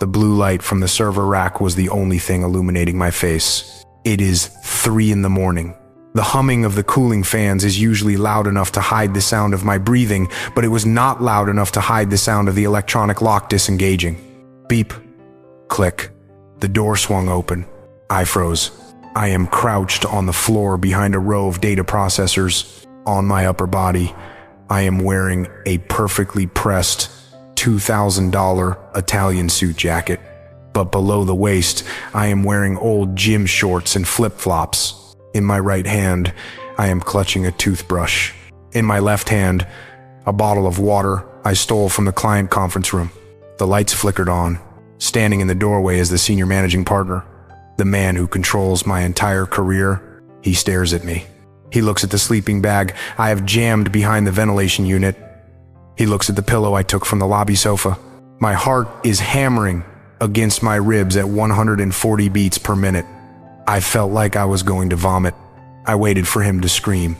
The blue light from the server rack was the only thing illuminating my face. It is 3 in the morning. The humming of the cooling fans is usually loud enough to hide the sound of my breathing, but it was not loud enough to hide the sound of the electronic lock disengaging. Beep. Click. The door swung open. I froze. I am crouched on the floor behind a row of data processors. On my upper body, I am wearing a perfectly pressed $2,000 Italian suit jacket. But below the waist, I am wearing old gym shorts and flip-flops. In my right hand, I am clutching a toothbrush. In my left hand, a bottle of water I stole from the client conference room. The lights flickered on. Standing in the doorway is the senior managing partner, the man who controls my entire career. He stares at me. He looks at the sleeping bag I have jammed behind the ventilation unit. He looks at the pillow I took from the lobby sofa. My heart is hammering against my ribs at 140 beats per minute. I felt like I was going to vomit. I waited for him to scream.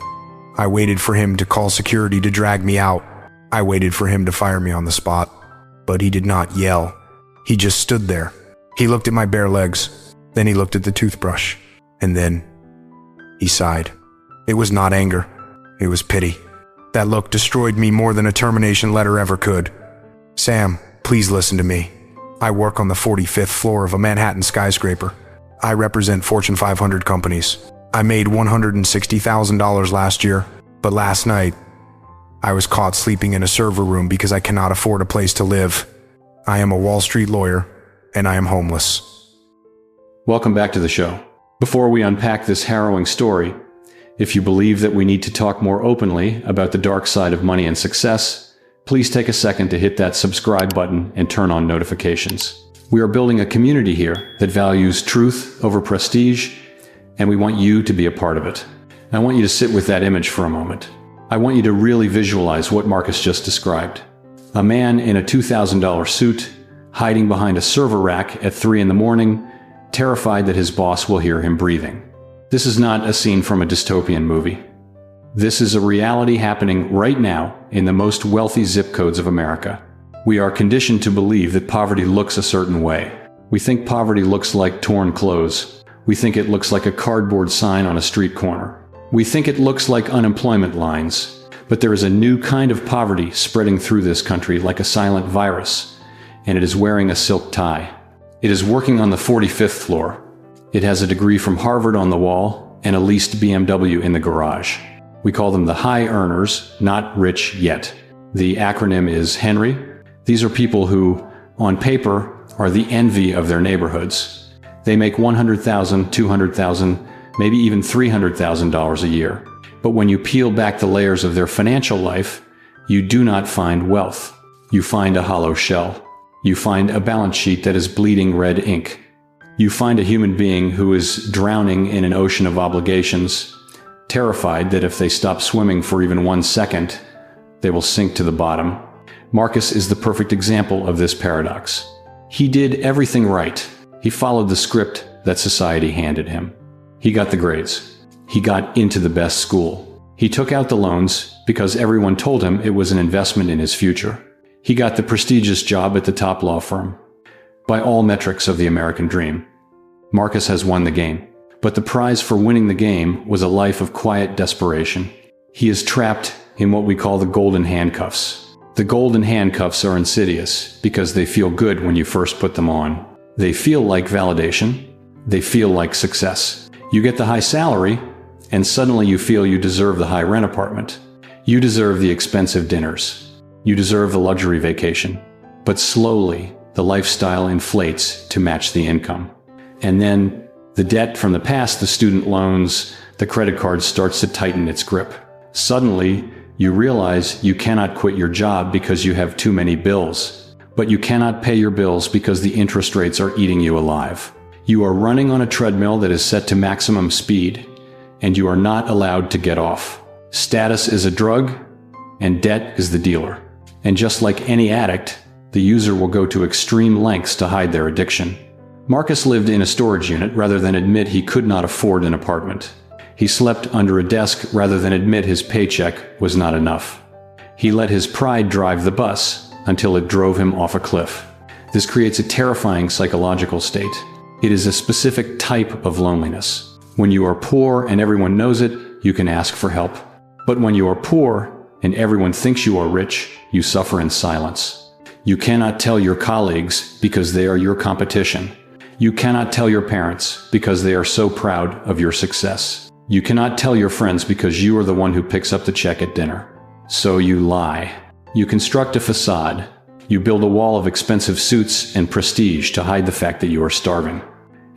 I waited for him to call security to drag me out. I waited for him to fire me on the spot. But he did not yell. He just stood there. He looked at my bare legs. Then he looked at the toothbrush. And then he sighed. It was not anger. It was pity. That look destroyed me more than a termination letter ever could. Sam, please listen to me. I work on the 45th floor of a Manhattan skyscraper. I represent Fortune 500 companies. I made $160,000 last year, but last night, I was caught sleeping in a server room because I cannot afford a place to live. I am a Wall Street lawyer, and I am homeless. Welcome back to the show. Before we unpack this harrowing story, if you believe that we need to talk more openly about the dark side of money and success, please take a second to hit that subscribe button and turn on notifications. We are building a community here that values truth over prestige, and we want you to be a part of it. I want you to sit with that image for a moment. I want you to really visualize what Marcus just described. A man in a $2,000 suit, hiding behind a server rack at 3 in the morning, terrified that his boss will hear him breathing. This is not a scene from a dystopian movie. This is a reality happening right now in the most wealthy zip codes of America. We are conditioned to believe that poverty looks a certain way. We think poverty looks like torn clothes. We think it looks like a cardboard sign on a street corner. We think it looks like unemployment lines. But there is a new kind of poverty spreading through this country like a silent virus, and it is wearing a silk tie. It is working on the 45th floor. It has a degree from Harvard on the wall and a leased BMW in the garage. We call them the high earners, not rich yet. The acronym is Henry. These are people who, on paper, are the envy of their neighborhoods. They make $100,000, $200,000, maybe even $300,000 a year. But when you peel back the layers of their financial life, you do not find wealth. You find a hollow shell. You find a balance sheet that is bleeding red ink. You find a human being who is drowning in an ocean of obligations, terrified that if they stop swimming for even 1 second, they will sink to the bottom. Marcus is the perfect example of this paradox. He did everything right. He followed the script that society handed him. He got the grades. He got into the best school. He took out the loans because everyone told him it was an investment in his future. He got the prestigious job at the top law firm. By all metrics of the American dream, Marcus has won the game. But the prize for winning the game was a life of quiet desperation. He is trapped in what we call the golden handcuffs. The golden handcuffs are insidious because they feel good when you first put them on. They feel like validation. They feel like success. You get the high salary, and suddenly you feel you deserve the high rent apartment. You deserve the expensive dinners. You deserve the luxury vacation. But slowly, the lifestyle inflates to match the income. And then, the debt from the past, the student loans, the credit card starts to tighten its grip. Suddenly, you realize you cannot quit your job because you have too many bills. But you cannot pay your bills because the interest rates are eating you alive. You are running on a treadmill that is set to maximum speed, and you are not allowed to get off. Status is a drug, and debt is the dealer. And just like any addict, the user will go to extreme lengths to hide their addiction. Marcus lived in a storage unit rather than admit he could not afford an apartment. He slept under a desk rather than admit his paycheck was not enough. He let his pride drive the bus until it drove him off a cliff. This creates a terrifying psychological state. It is a specific type of loneliness. When you are poor and everyone knows it, you can ask for help. But when you are poor and everyone thinks you are rich, you suffer in silence. You cannot tell your colleagues because they are your competition. You cannot tell your parents because they are so proud of your success. You cannot tell your friends because you are the one who picks up the check at dinner. So you lie. You construct a facade. You build a wall of expensive suits and prestige to hide the fact that you are starving.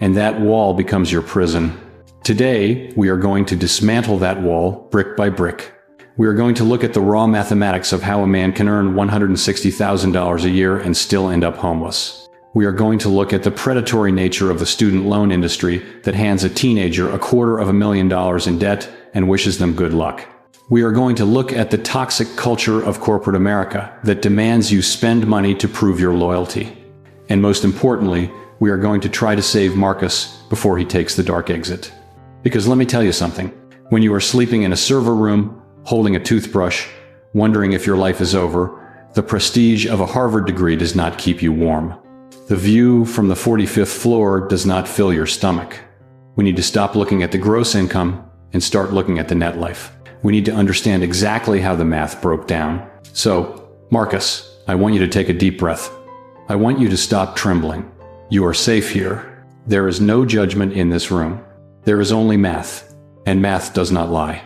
And that wall becomes your prison. Today, we are going to dismantle that wall brick by brick. We are going to look at the raw mathematics of how a man can earn $160,000 a year and still end up homeless. We are going to look at the predatory nature of the student loan industry that hands a teenager $250,000 in debt and wishes them good luck. We are going to look at the toxic culture of corporate America that demands you spend money to prove your loyalty. And most importantly, we are going to try to save Marcus before he takes the dark exit. Because let me tell you something, when you are sleeping in a server room, holding a toothbrush, wondering if your life is over, the prestige of a Harvard degree does not keep you warm. The view from the 45th floor does not fill your stomach. We need to stop looking at the gross income and start looking at the net life. We need to understand exactly how the math broke down. So, Marcus, I want you to take a deep breath. I want you to stop trembling. You are safe here. There is no judgment in this room. There is only math, and math does not lie.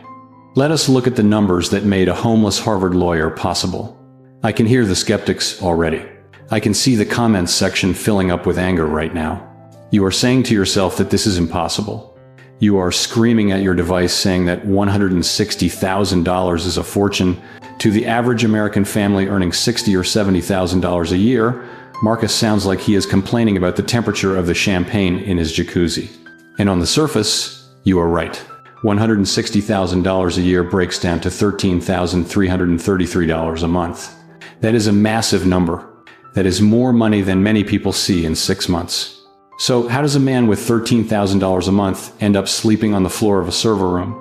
Let us look at the numbers that made a homeless Harvard lawyer possible. I can hear the skeptics already. I can see the comments section filling up with anger right now. You are saying to yourself that this is impossible. You are screaming at your device saying that $160,000 is a fortune. To the average American family earning $60,000 or $70,000 a year, Marcus sounds like he is complaining about the temperature of the champagne in his jacuzzi. And on the surface, you are right. $160,000 a year breaks down to $13,333 a month. That is a massive number. That is more money than many people see in 6 months. So how does a man with $13,000 a month end up sleeping on the floor of a server room?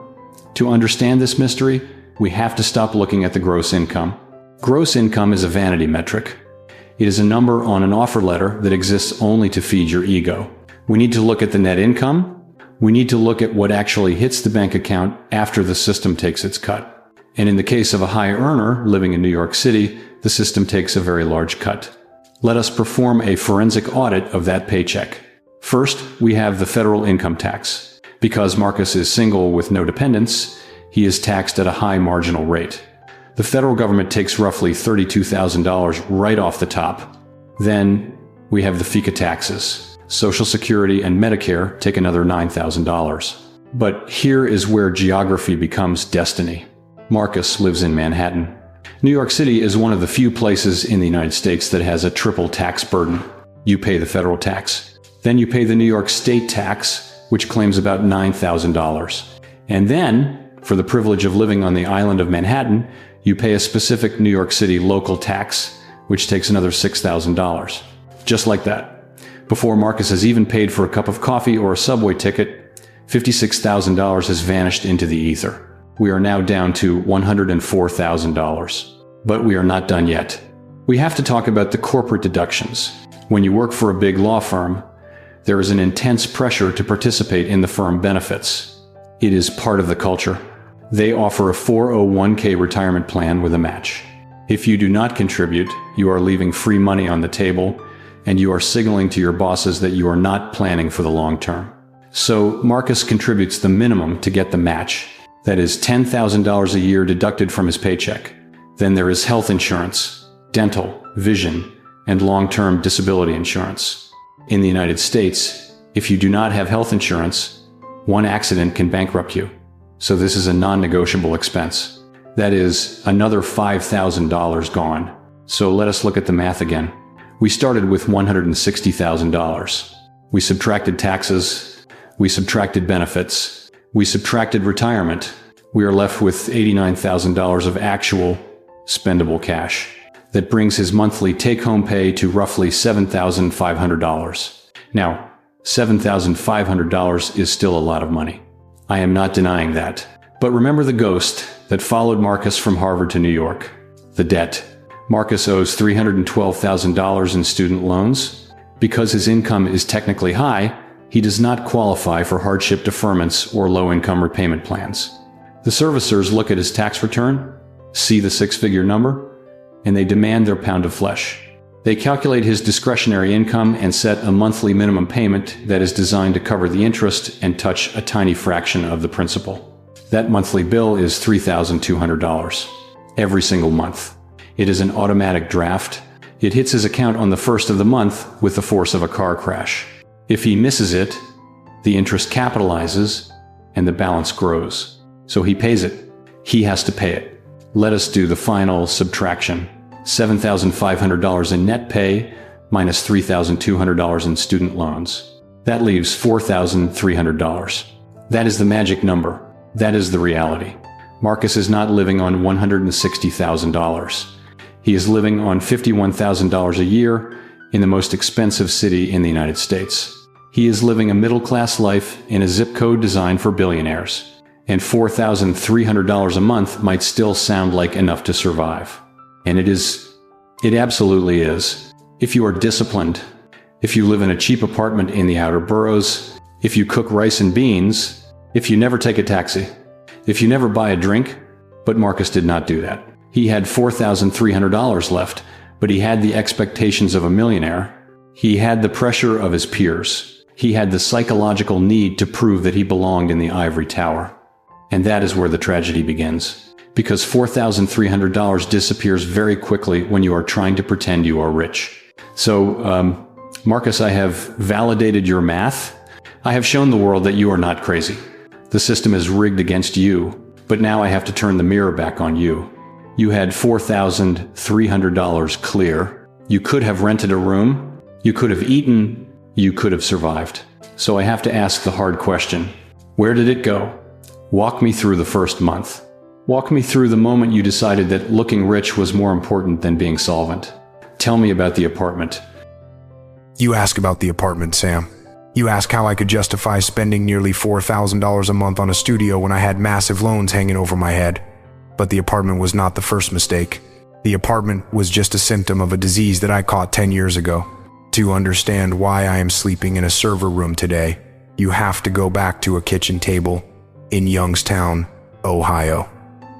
To understand this mystery, we have to stop looking at the gross income. Gross income is a vanity metric. It is a number on an offer letter that exists only to feed your ego. We need to look at the net income. We need to look at what actually hits the bank account after the system takes its cut. And in the case of a high earner living in New York City, the system takes a very large cut. Let us perform a forensic audit of that paycheck. First, we have the federal income tax. Because Marcus is single with no dependents, he is taxed at a high marginal rate. The federal government takes roughly $32,000 right off the top. Then we have the FICA taxes. Social Security and Medicare take another $9,000. But here is where geography becomes destiny. Marcus lives in Manhattan. New York City is one of the few places in the United States that has a triple tax burden. You pay the federal tax. Then you pay the New York state tax, which claims about $9,000. And then, for the privilege of living on the island of Manhattan, you pay a specific New York City local tax, which takes another $6,000. Just like that. Before Marcus has even paid for a cup of coffee or a subway ticket, $56,000 has vanished into the ether. We are now down to $104,000. But we are not done yet. We have to talk about the corporate deductions. When you work for a big law firm, there is an intense pressure to participate in the firm benefits. It is part of the culture. They offer a 401k retirement plan with a match. If you do not contribute, you are leaving free money on the table, and you are signaling to your bosses that you are not planning for the long term. So Marcus contributes the minimum to get the match. That is $10,000 a year deducted from his paycheck. Then there is health insurance, dental, vision, and long-term disability insurance. In the United States, if you do not have health insurance, one accident can bankrupt you. So this is a non-negotiable expense. That is another $5,000 gone. So let us look at the math again. We started with $160,000. We subtracted taxes. We subtracted benefits. We subtracted retirement. We are left with $89,000 of actual spendable cash. That brings his monthly take-home pay to roughly $7,500. Now, $7,500 is still a lot of money. I am not denying that. But remember the ghost that followed Marcus from Harvard to New York. The debt. Marcus owes $312,000 in student loans. Because his income is technically high, he does not qualify for hardship deferments or low-income repayment plans. The servicers look at his tax return, see the six-figure number, and they demand their pound of flesh. They calculate his discretionary income and set a monthly minimum payment that is designed to cover the interest and touch a tiny fraction of the principal. That monthly bill is $3,200 every single month. It is an automatic draft. It hits his account on the first of the month with the force of a car crash. If he misses it, the interest capitalizes and the balance grows. So he pays it. He has to pay it. Let us do the final subtraction. $7,500 in net pay minus $3,200 in student loans. That leaves $4,300. That is the magic number. That is the reality. Marcus is not living on $160,000. He is living on $51,000 a year in the most expensive city in the United States. He is living a middle-class life in a zip code designed for billionaires. And $4,300 a month might still sound like enough to survive. And it is. It absolutely is. If you are disciplined, if you live in a cheap apartment in the outer boroughs, if you cook rice and beans, if you never take a taxi, if you never buy a drink. But Marcus did not do that. He had $4,300 left, but he had the expectations of a millionaire. He had the pressure of his peers. He had the psychological need to prove that he belonged in the ivory tower. And that is where the tragedy begins. Because $4,300 disappears very quickly when you are trying to pretend you are rich. So, Marcus, I have validated your math. I have shown the world that you are not crazy. The system is rigged against you, but now I have to turn the mirror back on you. You had $4,300 clear. You could have rented a room. You could have eaten. You could have survived. So I have to ask the hard question. Where did it go? Walk me through the first month. Walk me through the moment you decided that looking rich was more important than being solvent. Tell me about the apartment. You ask about the apartment, Sam. You ask how I could justify spending nearly $4,000 a month on a studio when I had massive loans hanging over my head. But the apartment was not the first mistake. The apartment was just a symptom of a disease that I caught 10 years ago. To understand why I am sleeping in a server room today, you have to go back to a kitchen table in Youngstown, Ohio.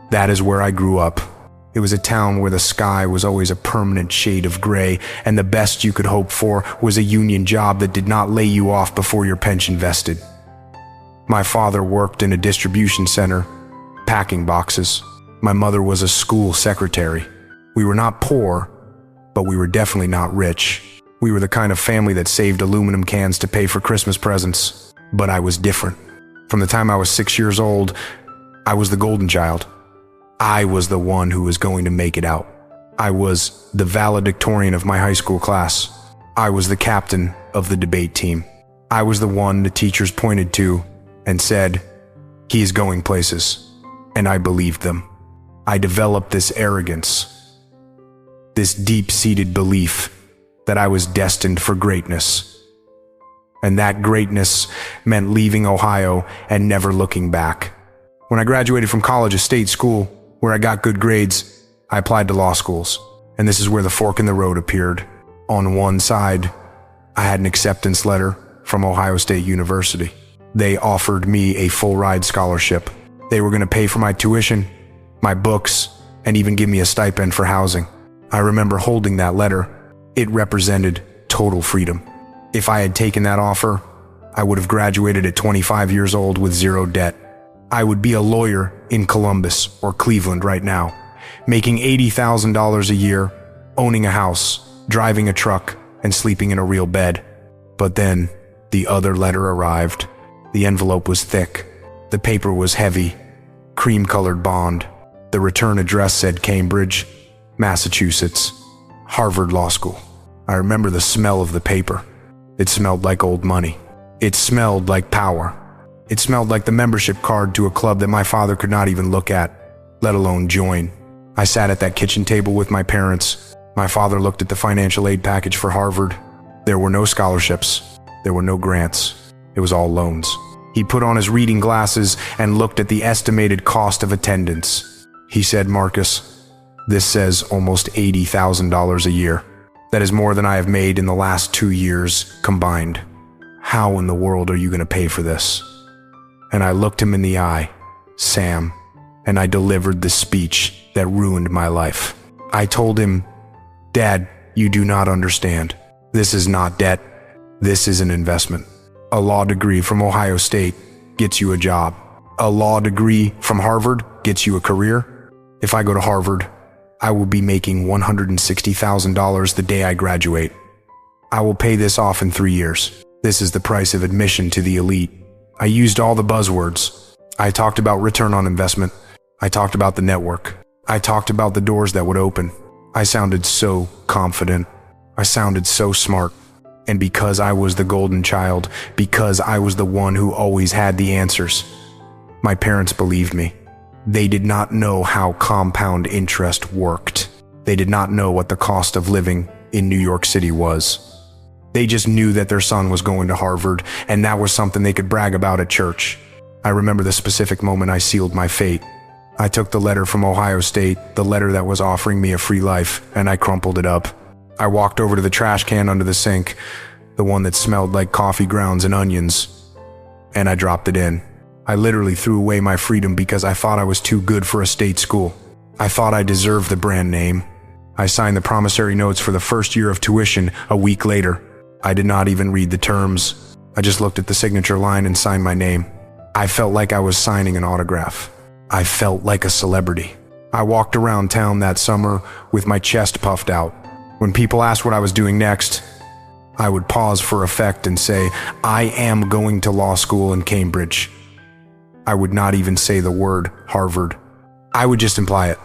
That is where I grew up. It was a town where the sky was always a permanent shade of gray, and the best you could hope for was a union job that did not lay you off before your pension vested. My father worked in a distribution center, packing boxes. My mother was a school secretary. We were not poor, but we were definitely not rich. We were the kind of family that saved aluminum cans to pay for Christmas presents. But I was different. From the time I was 6 years old, I was the golden child. I was the one who was going to make it out. I was the valedictorian of my high school class. I was the captain of the debate team. I was the one the teachers pointed to and said, "He is going places." And I believed them. I developed this arrogance, this deep-seated belief that I was destined for greatness. And that greatness meant leaving Ohio and never looking back. When I graduated from college, a state school, where I got good grades, I applied to law schools. And this is where the fork in the road appeared. On one side, I had an acceptance letter from Ohio State University. They offered me a full-ride scholarship. They were going to pay for my tuition, my books, and even give me a stipend for housing. I remember holding that letter. It represented total freedom. If I had taken that offer, I would have graduated at 25 years old with zero debt. I would be a lawyer in Columbus or Cleveland right now, making $80,000 a year, owning a house, driving a truck, and sleeping in a real bed. But then, the other letter arrived. The envelope was thick. The paper was heavy, cream-colored bond. The return address said Cambridge, Massachusetts, Harvard Law School. I remember the smell of the paper. It smelled like old money. It smelled like power. It smelled like the membership card to a club that my father could not even look at, let alone join. I sat at that kitchen table with my parents. My father looked at the financial aid package for Harvard. There were no scholarships. There were no grants. It was all loans. He put on his reading glasses and looked at the estimated cost of attendance. He said, "Marcus, This says almost $80,000 a year. That is more than I have made in the last 2 years combined. How in the world are you going to pay for this? And I looked him in the eye, Sam, and I delivered the speech that ruined my life. I told him, Dad, you do not understand. This is not debt. This is an investment. A law degree from Ohio State gets you a job. A law degree from Harvard gets you a career. If I go to Harvard, I will be making $160,000 the day I graduate. I will pay this off in 3 years. This is the price of admission to the elite. I used all the buzzwords. I talked about return on investment. I talked about the network. I talked about the doors that would open. I sounded so confident. I sounded so smart. And because I was the golden child, because I was the one who always had the answers, my parents believed me. They did not know how compound interest worked. They did not know what the cost of living in New York City was. They just knew that their son was going to Harvard, and that was something they could brag about at church. I remember the specific moment I sealed my fate. I took the letter from Ohio State, the letter that was offering me a free life, and I crumpled it up. I walked over to the trash can under the sink, the one that smelled like coffee grounds and onions, and I dropped it in. I literally threw away my freedom because I thought I was too good for a state school. I thought I deserved the brand name. I signed the promissory notes for the first year of tuition a week later. I did not even read the terms. I just looked at the signature line and signed my name. I felt like I was signing an autograph. I felt like a celebrity. I walked around town that summer with my chest puffed out. When people asked what I was doing next, I would pause for effect and say, I am going to law school in Cambridge. I would not even say the word Harvard. I would just imply it,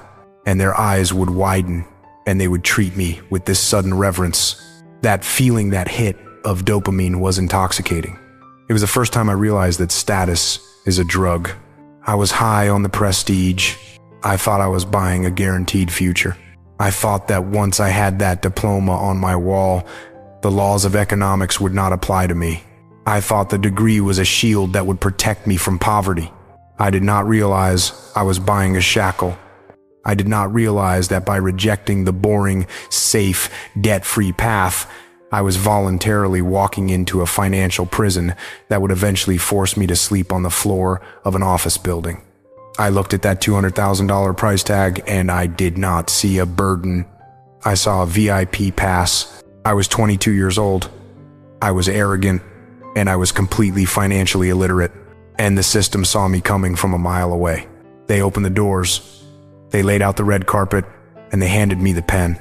and their eyes would widen, and they would treat me with this sudden reverence. That feeling, that hit of dopamine was intoxicating. It was the first time I realized that status is a drug. I was high on the prestige. I thought I was buying a guaranteed future. I thought that once I had that diploma on my wall, the laws of economics would not apply to me. I thought the degree was a shield that would protect me from poverty. I did not realize I was buying a shackle. I did not realize that by rejecting the boring, safe, debt-free path, I was voluntarily walking into a financial prison that would eventually force me to sleep on the floor of an office building. I looked at that $200,000 price tag and I did not see a burden. I saw a VIP pass. I was 22 years old. I was arrogant. And I was completely financially illiterate, and the system saw me coming from a mile away. They opened the doors, they laid out the red carpet, and they handed me the pen,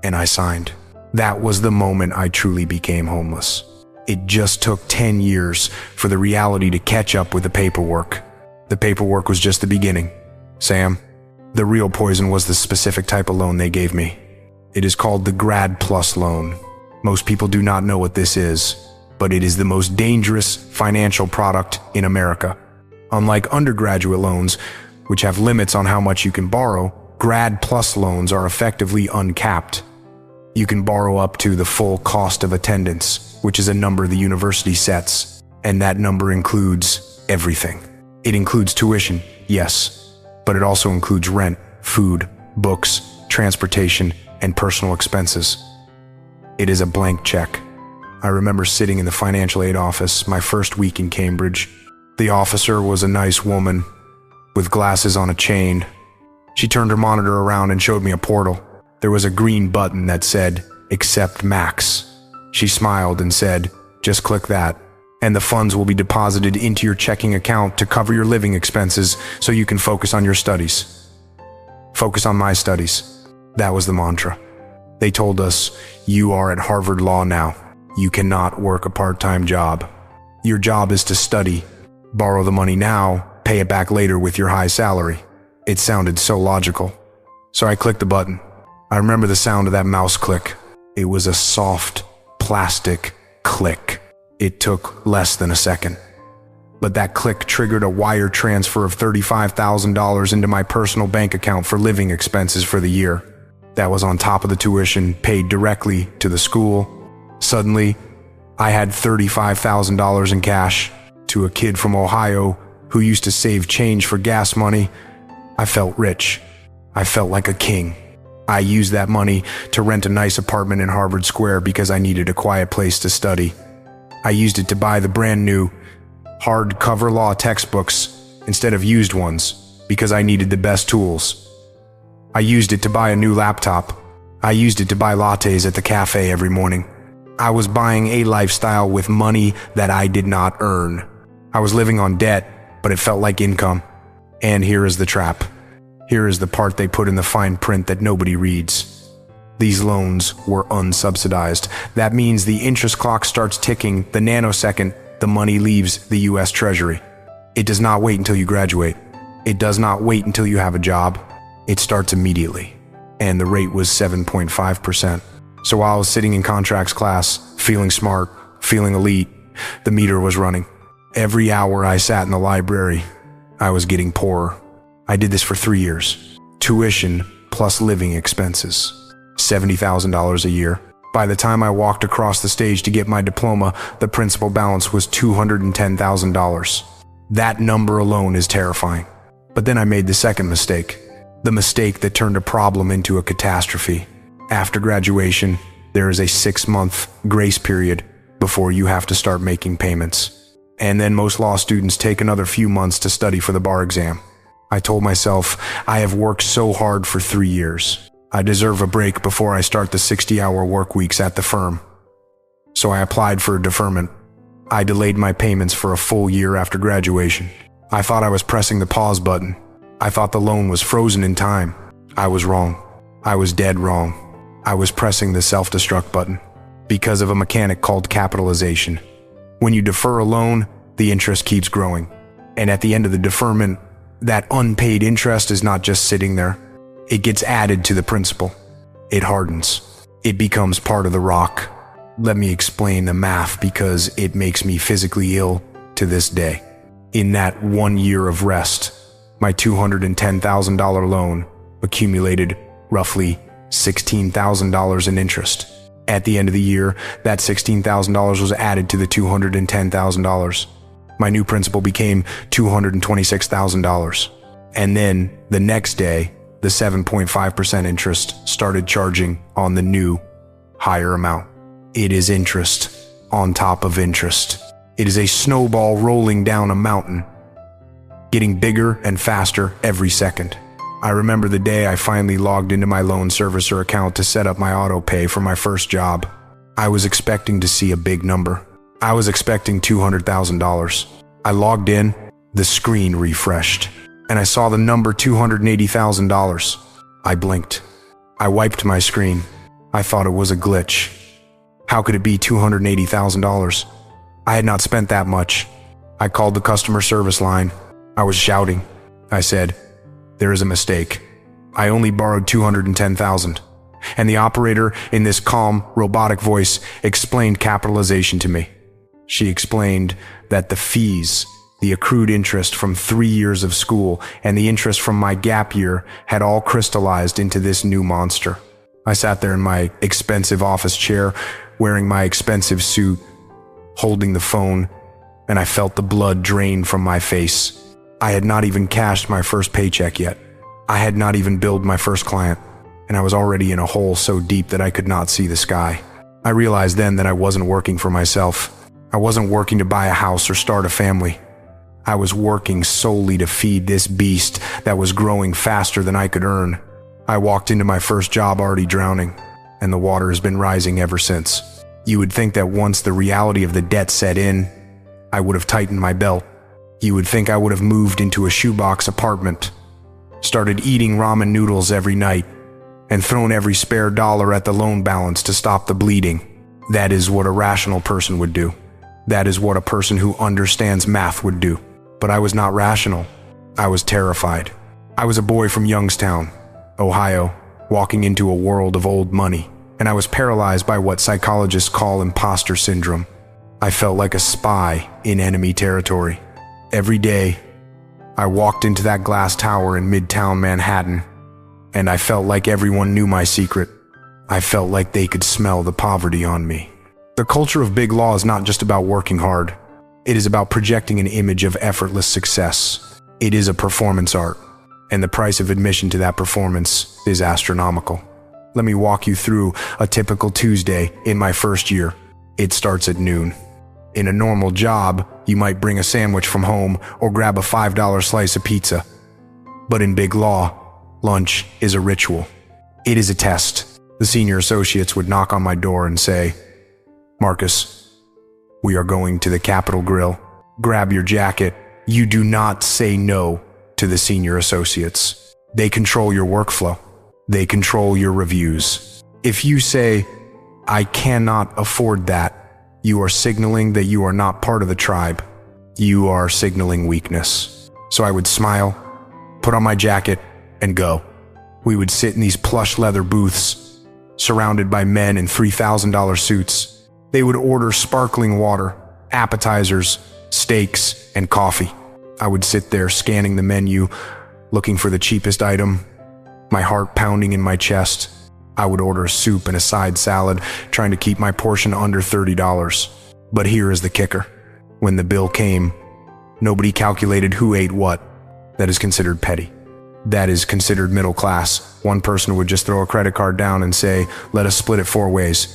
and I signed. That was the moment I truly became homeless. It just took 10 years for the reality to catch up with the paperwork. The paperwork was just the beginning. Sam, the real poison was the specific type of loan they gave me. It is called the Grad Plus loan. Most people do not know what this is, but it is the most dangerous financial product in America. Unlike undergraduate loans, which have limits on how much you can borrow, Grad Plus loans are effectively uncapped. You can borrow up to the full cost of attendance, which is a number the university sets, and that number includes everything. It includes tuition, yes, but it also includes rent, food, books, transportation, and personal expenses. It is a blank check. I remember sitting in the financial aid office my first week in Cambridge. The officer was a nice woman with glasses on a chain. She turned her monitor around and showed me a portal. There was a green button that said, Accept Max. She smiled and said, Just click that, and the funds will be deposited into your checking account to cover your living expenses so you can focus on your studies. Focus on my studies. That was the mantra. They told us, You are at Harvard Law now. You cannot work a part-time job. Your job is to study, borrow the money now, pay it back later with your high salary. It sounded so logical. So I clicked the button. I remember the sound of that mouse click. It was a soft, plastic click. It took less than a second. But that click triggered a wire transfer of $35,000 into my personal bank account for living expenses for the year. That was on top of the tuition paid directly to the school. Suddenly, I had $35,000 in cash. To a kid from Ohio who used to save change for gas money, I felt rich. I felt like a king. I used that money to rent a nice apartment in Harvard Square because I needed a quiet place to study. I used it to buy the brand new hardcover law textbooks instead of used ones because I needed the best tools. I used it to buy a new laptop. I used it to buy lattes at the cafe every morning. I was buying a lifestyle with money that I did not earn. I was living on debt, but it felt like income. And here is the trap. Here is the part they put in the fine print that nobody reads. These loans were unsubsidized. That means the interest clock starts ticking the nanosecond the money leaves the US Treasury. It does not wait until you graduate. It does not wait until you have a job. It starts immediately. And the rate was 7.5%. So while I was sitting in contracts class, feeling smart, feeling elite, the meter was running. Every hour I sat in the library, I was getting poorer. I did this for 3 years. Tuition plus living expenses. $70,000 a year. By the time I walked across the stage to get my diploma, the principal balance was $210,000. That number alone is terrifying. But then I made the second mistake. The mistake that turned a problem into a catastrophe. After graduation, there is a 6-month grace period before you have to start making payments. And then most law students take another few months to study for the bar exam. I told myself, I have worked so hard for 3 years. I deserve a break before I start the 60-hour work weeks at the firm. So I applied for a deferment. I delayed my payments for a full year after graduation. I thought I was pressing the pause button. I thought the loan was frozen in time. I was wrong. I was dead wrong. I was pressing the self-destruct button because of a mechanic called capitalization. When you defer a loan, the interest keeps growing. And at the end of the deferment, that unpaid interest is not just sitting there. It gets added to the principal. It hardens. It becomes part of the rock. Let me explain the math because it makes me physically ill to this day. In that 1 year of rest, my $210,000 loan accumulated roughly $16,000 in interest. At the end of the year, that $16,000 was added to the $210,000. My new principal became $226,000. And then the next day, the 7.5% interest started charging on the new, higher amount. It is interest on top of interest. It is a snowball rolling down a mountain, getting bigger and faster every second. I remember the day I finally logged into my loan servicer account to set up my auto pay for my first job. I was expecting to see a big number. I was expecting $200,000. I logged in, the screen refreshed, and I saw the number $280,000. I blinked. I wiped my screen. I thought it was a glitch. How could it be $280,000? I had not spent that much. I called the customer service line. I was shouting. I said, "There is a mistake. I only borrowed $210,000. And the operator, in this calm, robotic voice, explained capitalization to me. She explained that the fees, the accrued interest from 3 years of school, and the interest from my gap year had all crystallized into this new monster. I sat there in my expensive office chair, wearing my expensive suit, holding the phone, and I felt the blood drain from my face. I had not even cashed my first paycheck yet. I had not even billed my first client, and I was already in a hole so deep that I could not see the sky. I realized then that I wasn't working for myself. I wasn't working to buy a house or start a family. I was working solely to feed this beast that was growing faster than I could earn. I walked into my first job already drowning, and the water has been rising ever since. You would think that once the reality of the debt set in, I would have tightened my belt. You would think I would have moved into a shoebox apartment, started eating ramen noodles every night, and thrown every spare dollar at the loan balance to stop the bleeding. That is what a rational person would do. That is what a person who understands math would do. But I was not rational. I was terrified. I was a boy from Youngstown, Ohio, walking into a world of old money, and I was paralyzed by what psychologists call imposter syndrome. I felt like a spy in enemy territory. Every day, I walked into that glass tower in Midtown Manhattan, and I felt like everyone knew my secret. I felt like they could smell the poverty on me. The culture of big law is not just about working hard. It is about projecting an image of effortless success. It is a performance art, and the price of admission to that performance is astronomical. Let me walk you through a typical Tuesday in my first year. It starts at noon. In a normal job, you might bring a sandwich from home or grab a $5 slice of pizza. But in big law, lunch is a ritual. It is a test. The senior associates would knock on my door and say, "Marcus, we are going to the Capitol Grill. Grab your jacket." You do not say no to the senior associates. They control your workflow. They control your reviews. If you say, "I cannot afford that," you are signaling that you are not part of the tribe. You are signaling weakness. So I would smile, put on my jacket, and go. We would sit in these plush leather booths, surrounded by men in $3,000 suits. They would order sparkling water, appetizers, steaks, and coffee. I would sit there scanning the menu, looking for the cheapest item, my heart pounding in my chest. I would order a soup and a side salad, trying to keep my portion under $30. But here is the kicker. When the bill came, nobody calculated who ate what. That is considered petty. That is considered middle class. One person would just throw a credit card down and say, "Let us split it 4 ways."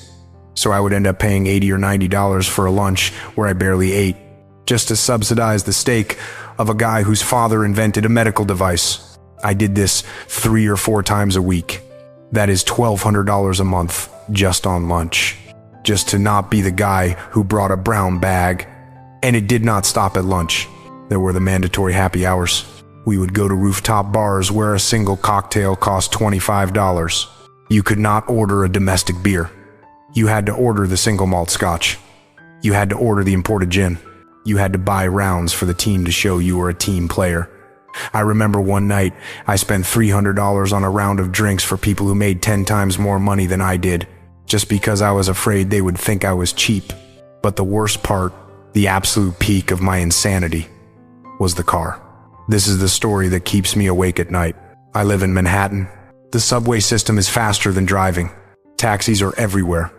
So I would end up paying $80 or $90 for a lunch where I barely ate, just to subsidize the steak of a guy whose father invented a medical device. I did this 3 or 4 times a week. That is $1,200 a month just on lunch, just to not be the guy who brought a brown bag. And it did not stop at lunch. There were the mandatory happy hours. We would go to rooftop bars where a single cocktail cost $25. You could not order a domestic beer. You had to order the single malt scotch. You had to order the imported gin. You had to buy rounds for the team to show you were a team player. I remember one night I spent $300 on a round of drinks for people who made 10 times more money than I did, just because I was afraid they would think I was cheap. But the worst part, the absolute peak of my insanity, was the car. This is the story that keeps me awake at night. I live in Manhattan. The subway system is faster than driving. Taxis are everywhere.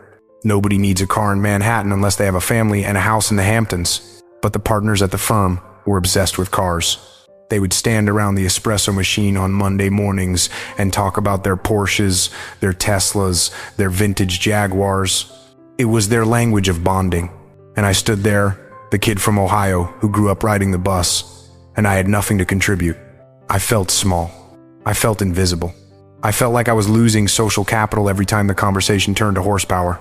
Nobody needs a car in Manhattan unless they have a family and a house in the Hamptons. But the partners at the firm were obsessed with cars. They would stand around the espresso machine on Monday mornings and talk about their Porsches, their Teslas, their vintage Jaguars. It was their language of bonding. And I stood there, the kid from Ohio who grew up riding the bus, and I had nothing to contribute. I felt small. I felt invisible. I felt like I was losing social capital every time the conversation turned to horsepower.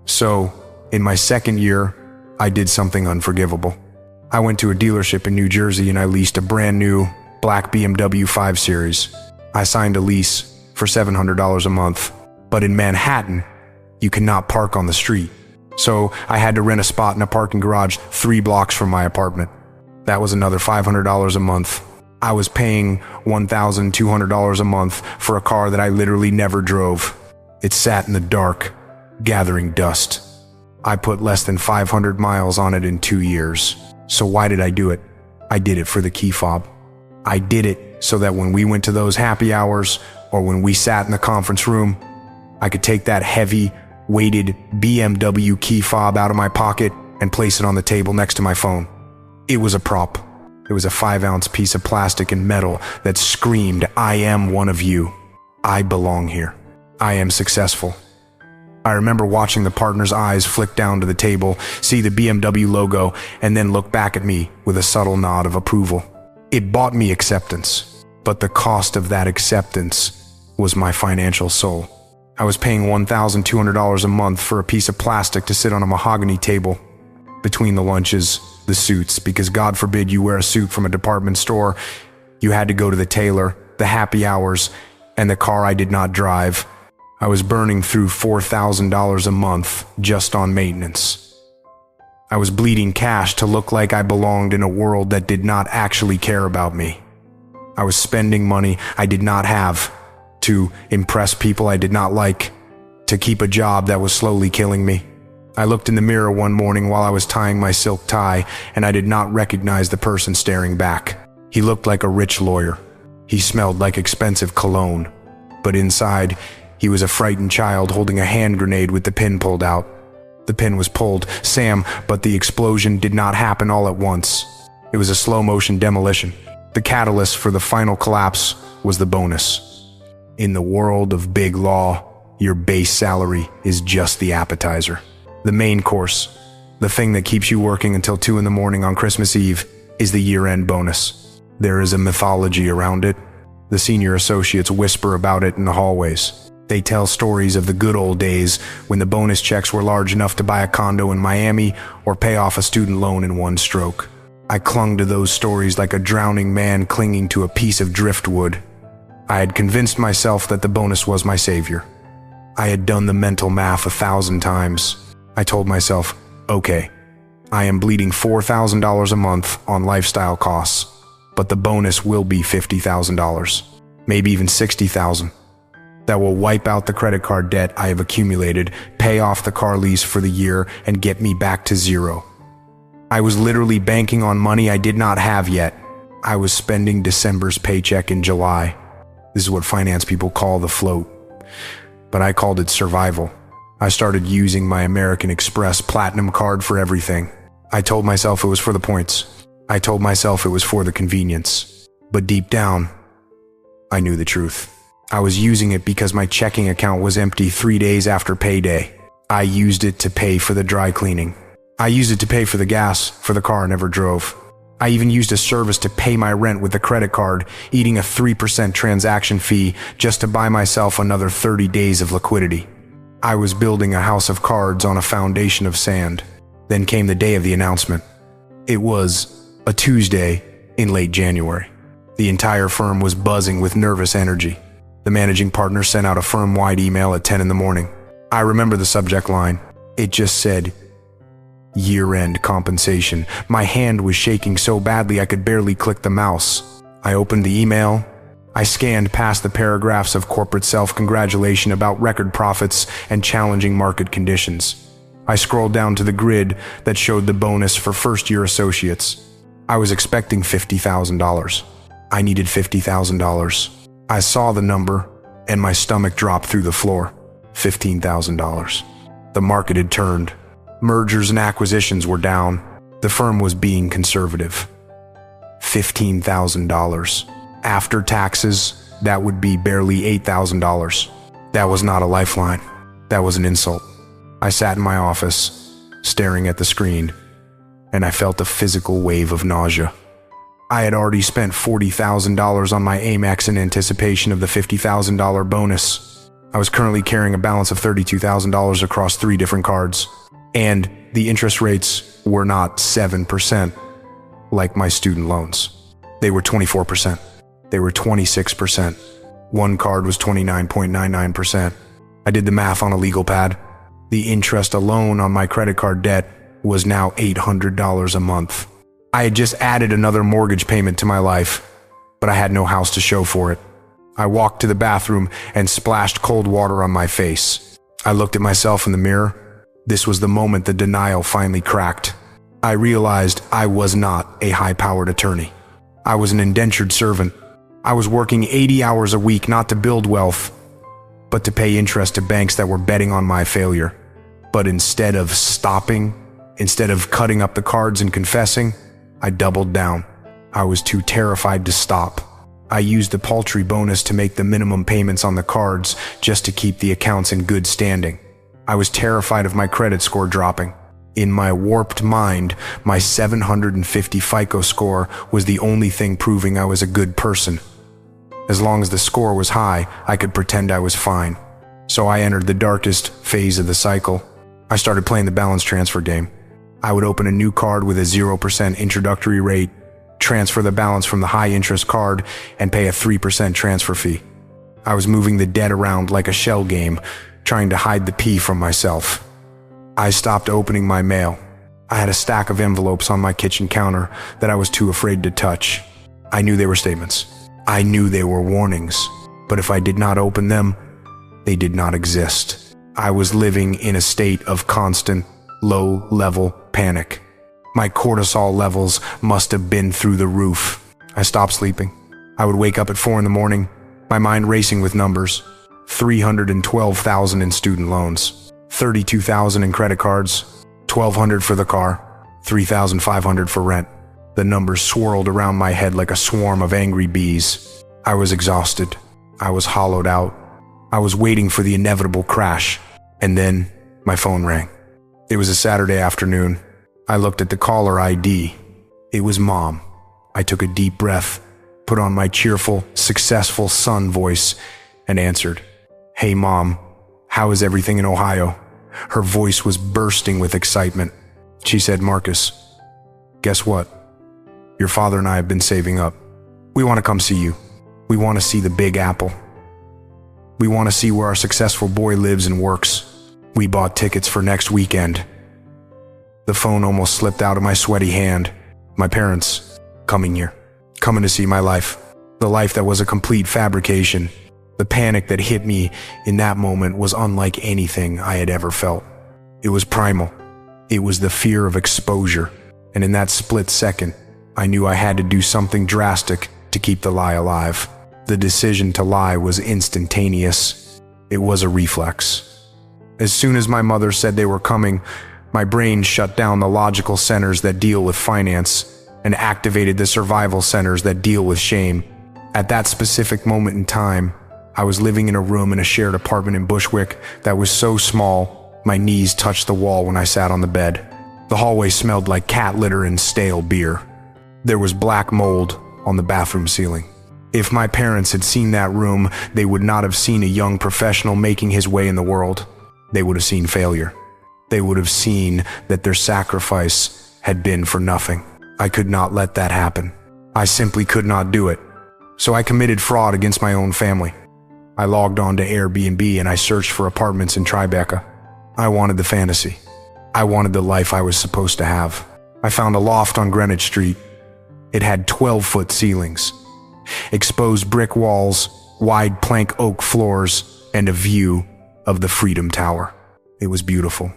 So, in my second year, I did something unforgivable. I went to a dealership in New Jersey and I leased a brand new black BMW 5 Series. I signed a lease for $700 a month. But in Manhattan, you cannot park on the street. So I had to rent a spot in a parking garage 3 blocks from my apartment. That was another $500 a month. I was paying $1,200 a month for a car that I literally never drove. It sat in the dark, gathering dust. I put less than 500 miles on it in 2 years. So why did I do it? I did it for the key fob. I did it so that when we went to those happy hours or when we sat in the conference room, I could take that heavy, weighted BMW key fob out of my pocket and place it on the table next to my phone. It was a prop. It was a 5-ounce piece of plastic and metal that screamed, "I am one of you. I belong here. I am successful." I remember watching the partner's eyes flick down to the table, see the BMW logo, and then look back at me with a subtle nod of approval. It bought me acceptance, but the cost of that acceptance was my financial soul. I was paying $1,200 a month for a piece of plastic to sit on a mahogany table. Between the lunches, the suits, because God forbid you wear a suit from a department store, you had to go to the tailor, the happy hours, and the car I did not drive. I was burning through $4,000 a month just on maintenance. I was bleeding cash to look like I belonged in a world that did not actually care about me. I was spending money I did not have to impress people I did not like, to keep a job that was slowly killing me. I looked in the mirror one morning while I was tying my silk tie, and I did not recognize the person staring back. He looked like a rich lawyer. He smelled like expensive cologne. But inside, he was a frightened child holding a hand grenade with the pin pulled out. The pin was pulled, Sam, but the explosion did not happen all at once. It was a slow-motion demolition. The catalyst for the final collapse was the bonus. In the world of big law, Your base salary is just the appetizer. The main course, the thing that keeps you working until 2 in the morning on Christmas Eve, is the year-end bonus. There is a mythology around it. The senior associates whisper about it in the hallways. They tell stories of the good old days when the bonus checks were large enough to buy a condo in Miami or pay off a student loan in one stroke. I clung to those stories like a drowning man clinging to a piece of driftwood. I had convinced myself that the bonus was my savior. I had done the mental math 1,000 times. I told myself, okay, I am bleeding $4,000 a month on lifestyle costs, but the bonus will be $50,000, maybe even $60,000. That will wipe out the credit card debt I have accumulated, pay off the car lease for the year, and get me back to zero. I was literally banking on money I did not have yet. I was spending December's paycheck in July. This is what finance people call the float. But I called it survival. I started using my American Express Platinum card for everything. I told myself it was for the points. I told myself it was for the convenience. But deep down, I knew the truth. I was using it because my checking account was empty 3 days after payday. I used it to pay for the dry cleaning. I used it to pay for the gas for the car I never drove. I even used a service to pay my rent with a credit card, eating a 3% transaction fee just to buy myself another 30 days of liquidity. I was building a house of cards on a foundation of sand. Then came the day of the announcement. It was a Tuesday in late January. The entire firm was buzzing with nervous energy. The managing partner sent out a firm-wide email at 10 in the morning. I remember the subject line. It just said, year-end compensation. My hand was shaking so badly I could barely click the mouse. I opened the email. I scanned past the paragraphs of corporate self-congratulation about record profits and challenging market conditions. I scrolled down to the grid that showed the bonus for first-year associates. I was expecting $50,000. I needed $50,000. I saw the number, and my stomach dropped through the floor. $15,000. The market had turned. Mergers and acquisitions were down. The firm was being conservative. $15,000. After taxes, that would be barely $8,000. That was not a lifeline. That was an insult. I sat in my office, staring at the screen, and I felt a physical wave of nausea. I had already spent $40,000 on my Amex in anticipation of the $50,000 bonus. I was currently carrying a balance of $32,000 across 3 different cards. And the interest rates were not 7% like my student loans. They were 24%. They were 26%. One card was 29.99%. I did the math on a legal pad. The interest alone on my credit card debt was now $800 a month. I had just added another mortgage payment to my life, but I had no house to show for it. I walked to the bathroom and splashed cold water on my face. I looked at myself in the mirror. This was the moment the denial finally cracked. I realized I was not a high-powered attorney. I was an indentured servant. I was working 80 hours a week not to build wealth, but to pay interest to banks that were betting on my failure. But instead of stopping, instead of cutting up the cards and confessing, I doubled down. I was too terrified to stop. I used the paltry bonus to make the minimum payments on the cards just to keep the accounts in good standing. I was terrified of my credit score dropping. In my warped mind, my 750 FICO score was the only thing proving I was a good person. As long as the score was high, I could pretend I was fine. So I entered the darkest phase of the cycle. I started playing the balance transfer game. I would open a new card with a 0% introductory rate, transfer the balance from the high-interest card, and pay a 3% transfer fee. I was moving the debt around like a shell game, trying to hide the P from myself. I stopped opening my mail. I had a stack of envelopes on my kitchen counter that I was too afraid to touch. I knew they were statements. I knew they were warnings. But if I did not open them, they did not exist. I was living in a state of constant, low-level panic. My cortisol levels must have been through the roof. I stopped sleeping. I would wake up at 4 in the morning, my mind racing with numbers. $312,000 in student loans, $32,000 in credit cards, $1,200 for the car, $3,500 for rent. The numbers swirled around my head like a swarm of angry bees. I was exhausted. I was hollowed out. I was waiting for the inevitable crash, and then my phone rang. It was a Saturday afternoon. I looked at the caller ID. It was Mom. I took a deep breath, put on my cheerful, successful son voice, and answered. "Hey Mom, how is everything in Ohio?" Her voice was bursting with excitement. She said, "Marcus, guess what? Your father and I have been saving up. We want to come see you. We want to see the Big Apple. We want to see where our successful boy lives and works. We bought tickets for next weekend." The phone almost slipped out of my sweaty hand. My parents, coming here, coming to see my life. The life that was a complete fabrication. The panic that hit me in that moment was unlike anything I had ever felt. It was primal. It was the fear of exposure. And in that split second, I knew I had to do something drastic to keep the lie alive. The decision to lie was instantaneous. It was a reflex. As soon as my mother said they were coming, my brain shut down the logical centers that deal with finance and activated the survival centers that deal with shame. At that specific moment in time, I was living in a room in a shared apartment in Bushwick that was so small, my knees touched the wall when I sat on the bed. The hallway smelled like cat litter and stale beer. There was black mold on the bathroom ceiling. If my parents had seen that room, they would not have seen a young professional making his way in the world. They would have seen failure. They would have seen that their sacrifice had been for nothing. I could not let that happen. I simply could not do it. So I committed fraud against my own family. I logged on to Airbnb and I searched for apartments in Tribeca. I wanted the fantasy. I wanted the life I was supposed to have. I found a loft on Greenwich Street. It had 12-foot ceilings, exposed brick walls, wide plank oak floors, and a view of the Freedom Tower. It was beautiful.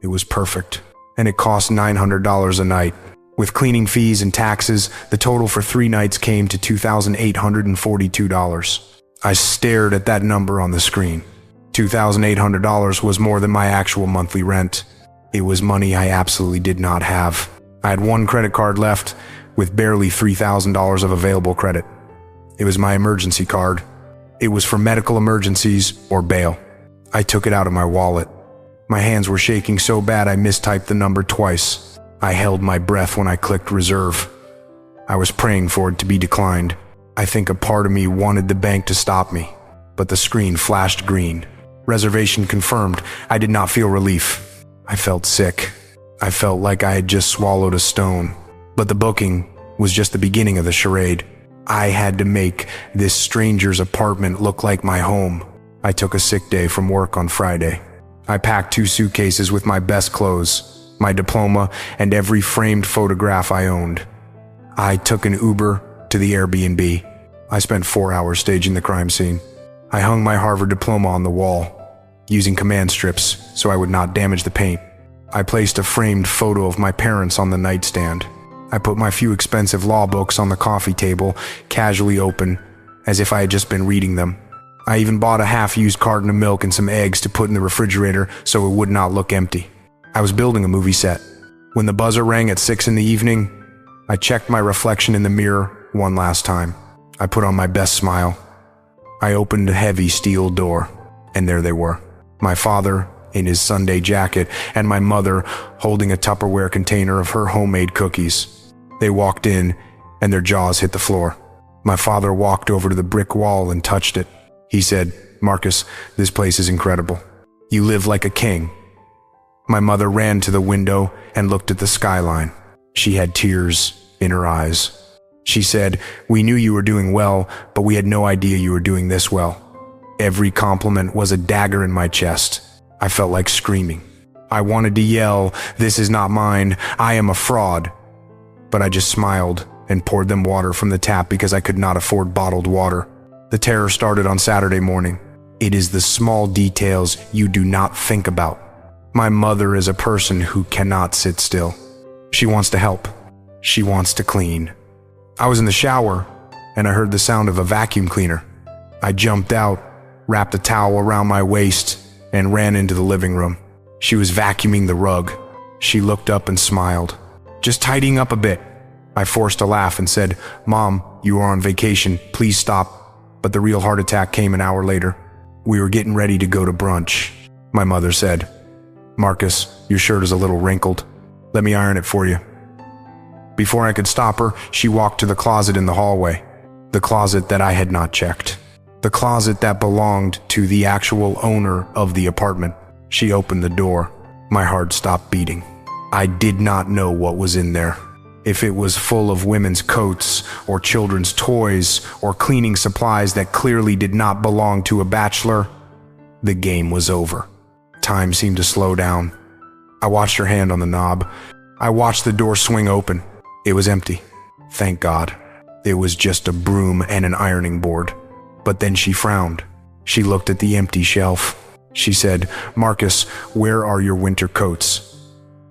It was perfect. And it cost $900 a night. With cleaning fees and taxes, the total for 3 nights came to $2,842. I stared at that number on the screen. $2,800 was more than my actual monthly rent. It was money I absolutely did not have. I had 1 credit card left, with barely $3,000 of available credit. It was my emergency card. It was for medical emergencies or bail. I took it out of my wallet. My hands were shaking so bad I mistyped the number twice. I held my breath when I clicked reserve. I was praying for it to be declined. I think a part of me wanted the bank to stop me, but the screen flashed green. Reservation confirmed. I did not feel relief. I felt sick. I felt like I had just swallowed a stone. But the booking was just the beginning of the charade. I had to make this stranger's apartment look like my home. I took a sick day from work on Friday. I packed 2 suitcases with my best clothes, my diploma, and every framed photograph I owned. I took an Uber to the Airbnb. I spent 4 hours staging the crime scene. I hung my Harvard diploma on the wall, using command strips so I would not damage the paint. I placed a framed photo of my parents on the nightstand. I put my few expensive law books on the coffee table, casually open, as if I had just been reading them. I even bought a half-used carton of milk and some eggs to put in the refrigerator so it would not look empty. I was building a movie set. When the buzzer rang at 6 in the evening, I checked my reflection in the mirror one last time. I put on my best smile. I opened a heavy steel door, and there they were. My father in his Sunday jacket and my mother holding a Tupperware container of her homemade cookies. They walked in, and their jaws hit the floor. My father walked over to the brick wall and touched it. He said, "Marcus, this place is incredible. You live like a king." My mother ran to the window and looked at the skyline. She had tears in her eyes. She said, "We knew you were doing well, but we had no idea you were doing this well." Every compliment was a dagger in my chest. I felt like screaming. I wanted to yell, "This is not mine. I am a fraud." But I just smiled and poured them water from the tap because I could not afford bottled water. The terror started on Saturday morning. It is the small details you do not think about. My mother is a person who cannot sit still. She wants to help. She wants to clean. I was in the shower, and I heard the sound of a vacuum cleaner. I jumped out, wrapped a towel around my waist, and ran into the living room. She was vacuuming the rug. She looked up and smiled. "Just tidying up a bit." I forced a laugh and said, "Mom, you are on vacation. Please stop." But the real heart attack came an hour later. We were getting ready to go to brunch. My mother said, "Marcus, your shirt is a little wrinkled. Let me iron it for you." Before I could stop her, she walked to the closet in the hallway. The closet that I had not checked. The closet that belonged to the actual owner of the apartment. She opened the door. My heart stopped beating. I did not know what was in there. If it was full of women's coats, or children's toys, or cleaning supplies that clearly did not belong to a bachelor, the game was over. Time seemed to slow down. I watched her hand on the knob. I watched the door swing open. It was empty. Thank God. It was just a broom and an ironing board. But then she frowned. She looked at the empty shelf. She said, "Marcus, where are your winter coats?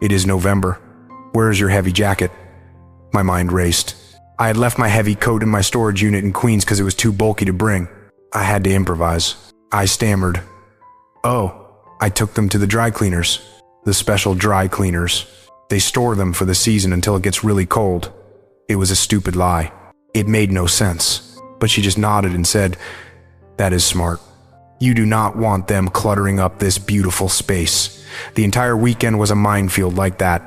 It is November. Where is your heavy jacket?" My mind raced. I had left my heavy coat in my storage unit in Queens because it was too bulky to bring. I had to improvise. I stammered, "Oh, I took them to the dry cleaners. The special dry cleaners. They store them for the season until it gets really cold." It was a stupid lie. It made no sense. But she just nodded and said, "That is smart. You do not want them cluttering up this beautiful space." The entire weekend was a minefield like that.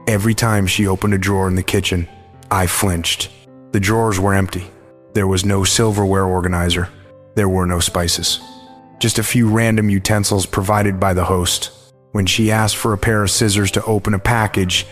Every time she opened a drawer in the kitchen, I flinched. The drawers were empty. There was no silverware organizer. There were no spices. Just a few random utensils provided by the host. When she asked for a pair of scissors to open a package,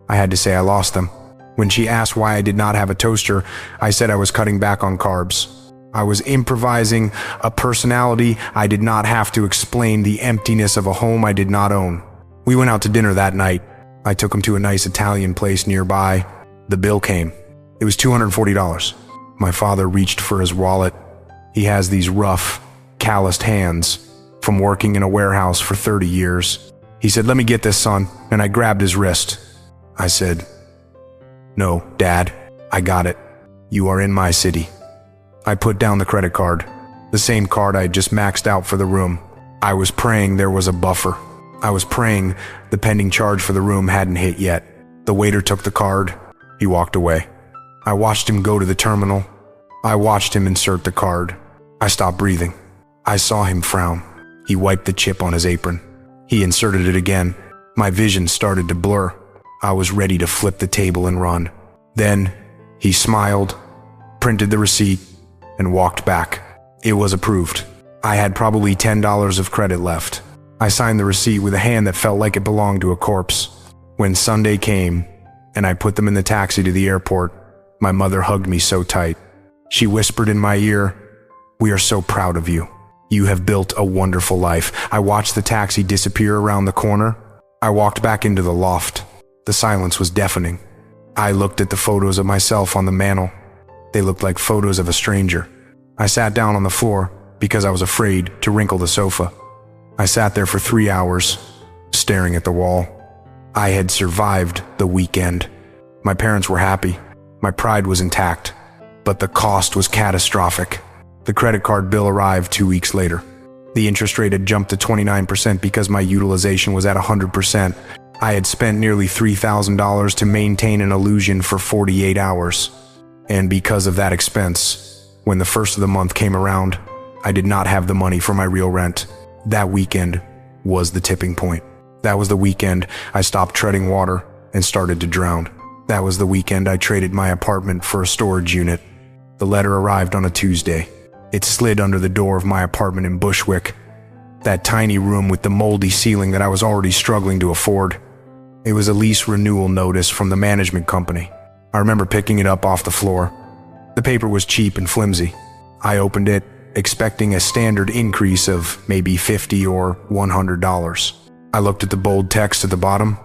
I had to say I lost them. When she asked why I did not have a toaster, I said I was cutting back on carbs. I was improvising a personality. I did not have to explain the emptiness of a home I did not own. We went out to dinner that night. I took him to a nice Italian place nearby. The bill came. It was $240. My father reached for his wallet. He has these rough, calloused hands from working in a warehouse for 30 years. He said, "Let me get this, son," and I grabbed his wrist. I said, "No, Dad, I got it. You are in my city." I put down the credit card, the same card I had just maxed out for the room. I was praying there was a buffer. I was praying the pending charge for the room hadn't hit yet. The waiter took the card. He walked away. I watched him go to the terminal. I watched him insert the card. I stopped breathing. I saw him frown. He wiped the chip on his apron. He inserted it again. My vision started to blur. I was ready to flip the table and run. Then he smiled, printed the receipt, and walked back. It was approved. I had probably $10 of credit left. I signed the receipt with a hand that felt like it belonged to a corpse. When Sunday came, and I put them in the taxi to the airport, my mother hugged me so tight. She whispered in my ear, "We are so proud of you. You have built a wonderful life." I watched the taxi disappear around the corner. I walked back into the loft. The silence was deafening. I looked at the photos of myself on the mantel. They looked like photos of a stranger. I sat down on the floor because I was afraid to wrinkle the sofa. I sat there for 3 hours, staring at the wall. I had survived the weekend. My parents were happy. My pride was intact. But the cost was catastrophic. The credit card bill arrived 2 weeks later. The interest rate had jumped to 29% because my utilization was at 100%. I had spent nearly $3,000 to maintain an illusion for 48 hours. And because of that expense, when the first of the month came around, I did not have the money for my real rent. That weekend was the tipping point. That was the weekend I stopped treading water and started to drown. That was the weekend I traded my apartment for a storage unit. The letter arrived on a Tuesday. It slid under the door of my apartment in Bushwick, that tiny room with the moldy ceiling that I was already struggling to afford. It was a lease renewal notice from the management company. I remember picking it up off the floor. The paper was cheap and flimsy. I opened it, expecting a standard increase of maybe $50 or $100. I looked at the bold text at the bottom.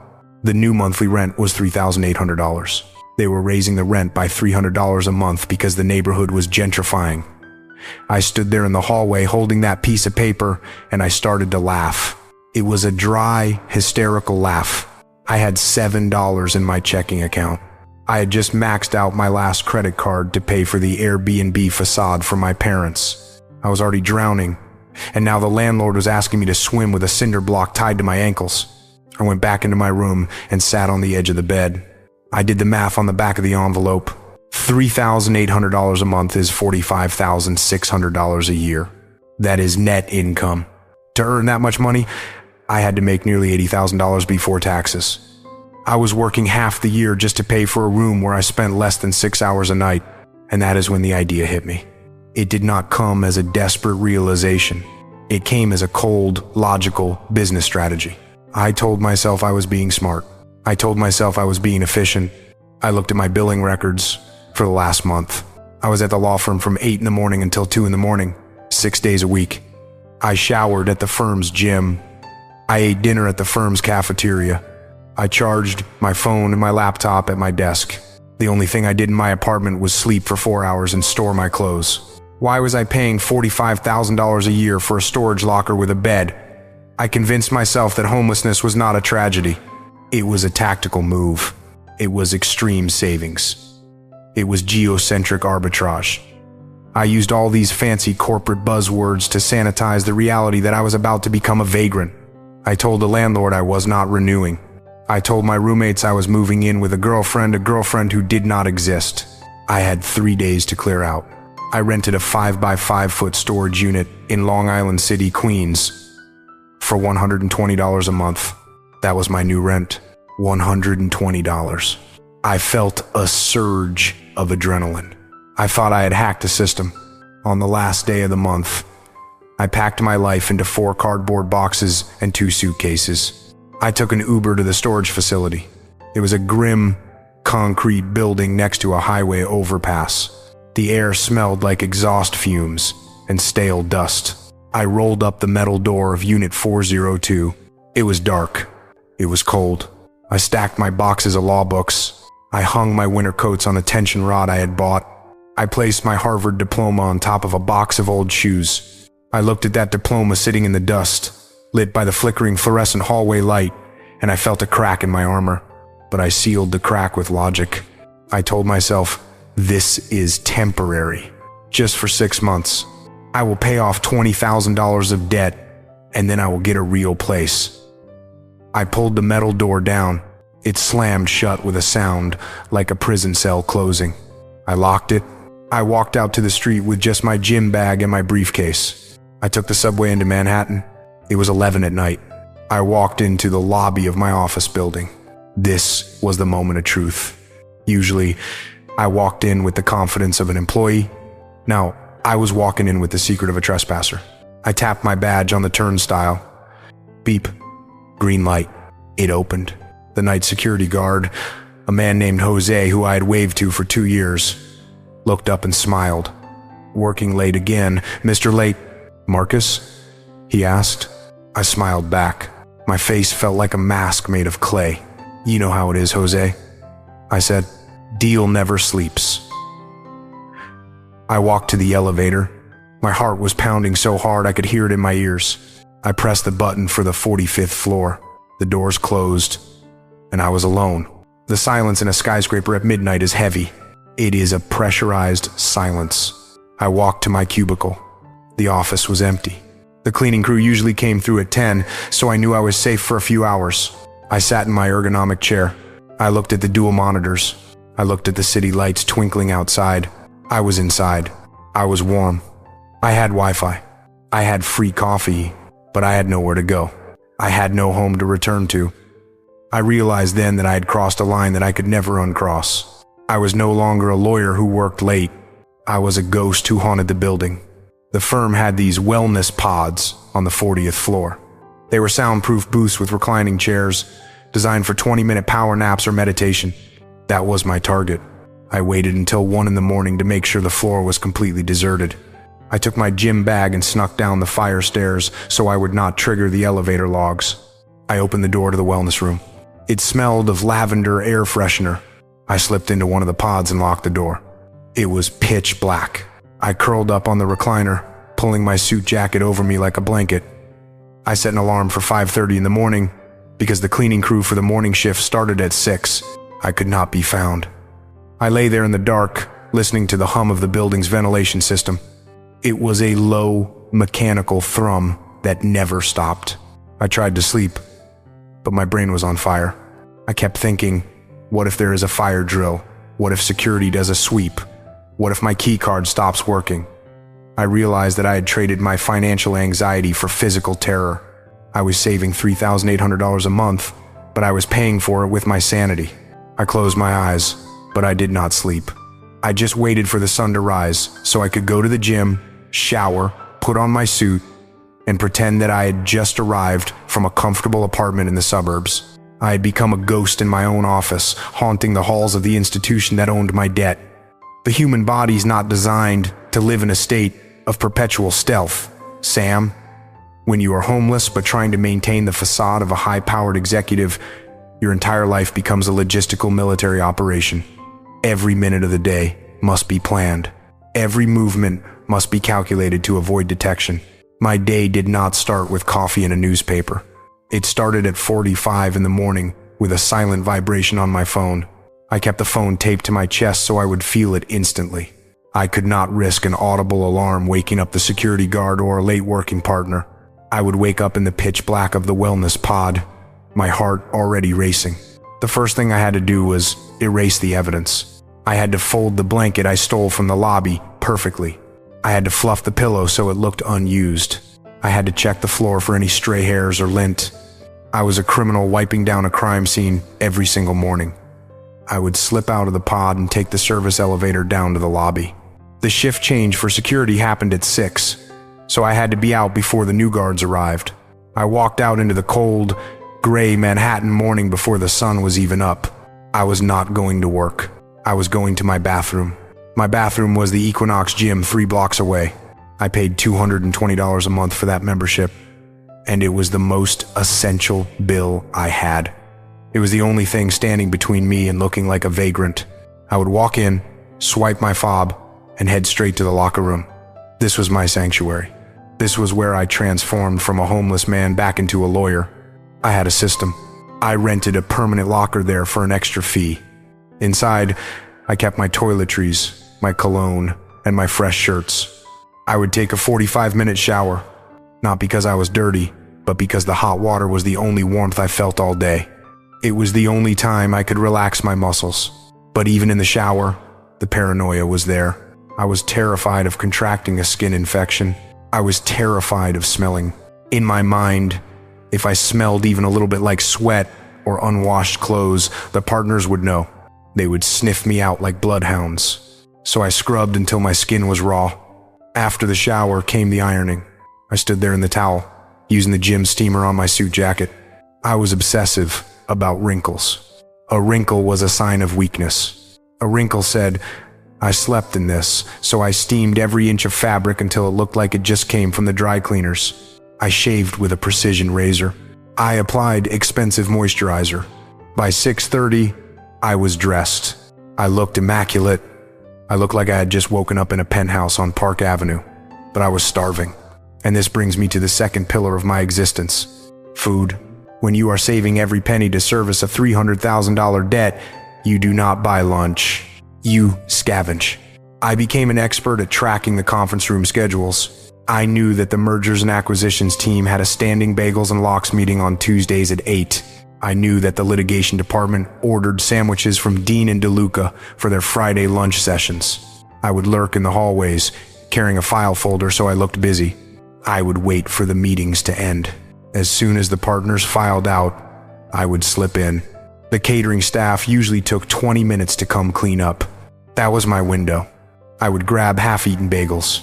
The new monthly rent was $3,800. They were raising the rent by $300 a month because the neighborhood was gentrifying. I stood there in the hallway holding that piece of paper, and I started to laugh. It was a dry, hysterical laugh. I had $7 in my checking account. I had just maxed out my last credit card to pay for the Airbnb facade for my parents. I was already drowning, and now the landlord was asking me to swim with a cinder block tied to my ankles. I went back into my room and sat on the edge of the bed. I did the math on the back of the envelope. $3,800 a month is $45,600 a year. That is net income. To earn that much money, I had to make nearly $80,000 before taxes. I was working half the year just to pay for a room where I spent less than 6 hours a night, and that is when the idea hit me. It did not come as a desperate realization. It came as a cold, logical business strategy. I told myself I was being smart. I told myself I was being efficient. I looked at my billing records for the last month. I was at the law firm from 8 in the morning until 2 in the morning, 6 days a week. I showered at the firm's gym. I ate dinner at the firm's cafeteria. I charged my phone and my laptop at my desk. The only thing I did in my apartment was sleep for 4 hours and store my clothes. Why was I paying $45,000 a year for a storage locker with a bed? I convinced myself that homelessness was not a tragedy. It was a tactical move. It was extreme savings. It was geocentric arbitrage. I used all these fancy corporate buzzwords to sanitize the reality that I was about to become a vagrant. I told the landlord I was not renewing. I told my roommates I was moving in with a girlfriend who did not exist. I had 3 days to clear out. I rented a 5x5 foot storage unit in Long Island City, Queens, for $120 a month. That was my new rent, $120. I felt a surge of adrenaline. I thought I had hacked the system. On the last day of the month, I packed my life into 4 cardboard boxes and 2 suitcases. I took an Uber to the storage facility. It was a grim, concrete building next to a highway overpass. The air smelled like exhaust fumes and stale dust. I rolled up the metal door of Unit 402. It was dark. It was cold. I stacked my boxes of law books. I hung my winter coats on a tension rod I had bought. I placed my Harvard diploma on top of a box of old shoes. I looked at that diploma sitting in the dust, lit by the flickering fluorescent hallway light, and I felt a crack in my armor. But I sealed the crack with logic. I told myself, this is temporary. Just for 6 months. I will pay off $20,000 of debt, and then I will get a real place. I pulled the metal door down. It slammed shut with a sound like a prison cell closing. I locked it. I walked out to the street with just my gym bag and my briefcase. I took the subway into Manhattan. It was 11 at night. I walked into the lobby of my office building. This was the moment of truth. Usually, I walked in with the confidence of an employee. Now, I was walking in with the secret of a trespasser. I tapped my badge on the turnstile. Beep. Green light. It opened. The night security guard, a man named Jose who I had waved to for 2 years, looked up and smiled. Working late again, Mr. Late. Marcus? He asked. I smiled back. My face felt like a mask made of clay. You know how it is, Jose. I said, deal never sleeps. I walked to the elevator. My heart was pounding so hard I could hear it in my ears. I pressed the button for the 45th floor. The doors closed, and I was alone. The silence in a skyscraper at midnight is heavy. It is a pressurized silence. I walked to my cubicle. The office was empty. The cleaning crew usually came through at 10, so I knew I was safe for a few hours. I sat in my ergonomic chair. I looked at the dual monitors. I looked at the city lights twinkling outside. I was inside. I was warm. I had Wi-Fi. I had free coffee, but I had nowhere to go. I had no home to return to. I realized then that I had crossed a line that I could never uncross. I was no longer a lawyer who worked late. I was a ghost who haunted the building. The firm had these wellness pods on the 40th floor. They were soundproof booths with reclining chairs, designed for 20-minute power naps or meditation. That was my target. I waited until 1 in the morning to make sure the floor was completely deserted. I took my gym bag and snuck down the fire stairs so I would not trigger the elevator logs. I opened the door to the wellness room. It smelled of lavender air freshener. I slipped into one of the pods and locked the door. It was pitch black. I curled up on the recliner, pulling my suit jacket over me like a blanket. I set an alarm for 5:30 in the morning because the cleaning crew for the morning shift started at 6. I could not be found. I lay there in the dark, listening to the hum of the building's ventilation system. It was a low, mechanical thrum that never stopped. I tried to sleep, but my brain was on fire. I kept thinking, what if there is a fire drill? What if security does a sweep? What if my key card stops working? I realized that I had traded my financial anxiety for physical terror. I was saving $3,800 a month, but I was paying for it with my sanity. I closed my eyes, but I did not sleep. I just waited for the sun to rise so I could go to the gym, shower, put on my suit, and pretend that I had just arrived from a comfortable apartment in the suburbs. I had become a ghost in my own office, haunting the halls of the institution that owned my debt. The human body's not designed to live in a state of perpetual stealth, Sam. When you are homeless but trying to maintain the facade of a high-powered executive, your entire life becomes a logistical military operation. Every minute of the day must be planned. Every movement must be calculated to avoid detection. My day did not start with coffee and a newspaper. It started at 4:45 in the morning with a silent vibration on my phone. I kept the phone taped to my chest so I would feel it instantly. I could not risk an audible alarm waking up the security guard or a late working partner. I would wake up in the pitch black of the wellness pod, my heart already racing. The first thing I had to do was erase the evidence. I had to fold the blanket I stole from the lobby perfectly. I had to fluff the pillow so it looked unused. I had to check the floor for any stray hairs or lint. I was a criminal wiping down a crime scene every single morning. I would slip out of the pod and take the service elevator down to the lobby. The shift change for security happened at 6, so I had to be out before the new guards arrived. I walked out into the cold, gray Manhattan morning before the sun was even up. I was not going to work. I was going to my bathroom. My bathroom was the Equinox gym 3 blocks away. I paid $220 a month for that membership, and it was the most essential bill I had. It was the only thing standing between me and looking like a vagrant. I would walk in, swipe my fob, and head straight to the locker room. This was my sanctuary. This was where I transformed from a homeless man back into a lawyer. I had a system. I rented a permanent locker there for an extra fee. Inside, I kept my toiletries, my cologne, and my fresh shirts. I would take a 45-minute shower, not because I was dirty, but because the hot water was the only warmth I felt all day. It was the only time I could relax my muscles. But even in the shower, the paranoia was there. I was terrified of contracting a skin infection. I was terrified of smelling. In my mind, if I smelled even a little bit like sweat or unwashed clothes, the partners would know. They would sniff me out like bloodhounds. So I scrubbed until my skin was raw. After the shower came the ironing. I stood there in the towel, using the gym steamer on my suit jacket. I was obsessive about wrinkles. A wrinkle was a sign of weakness. A wrinkle said, I slept in this, so I steamed every inch of fabric until it looked like it just came from the dry cleaners. I shaved with a precision razor. I applied expensive moisturizer. By 6:30, I was dressed. I looked immaculate. I looked like I had just woken up in a penthouse on Park Avenue, but I was starving. And this brings me to the second pillar of my existence: food. When you are saving every penny to service a $300,000 debt, you do not buy lunch. You scavenge. I became an expert at tracking the conference room schedules. I knew that the mergers and acquisitions team had a standing bagels and lox meeting on Tuesdays at 8. I knew that the litigation department ordered sandwiches from Dean and DeLuca for their Friday lunch sessions. I would lurk in the hallways, carrying a file folder so I looked busy. I would wait for the meetings to end. As soon as the partners filed out, I would slip in. The catering staff usually took 20 minutes to come clean up. That was my window. I would grab half-eaten bagels.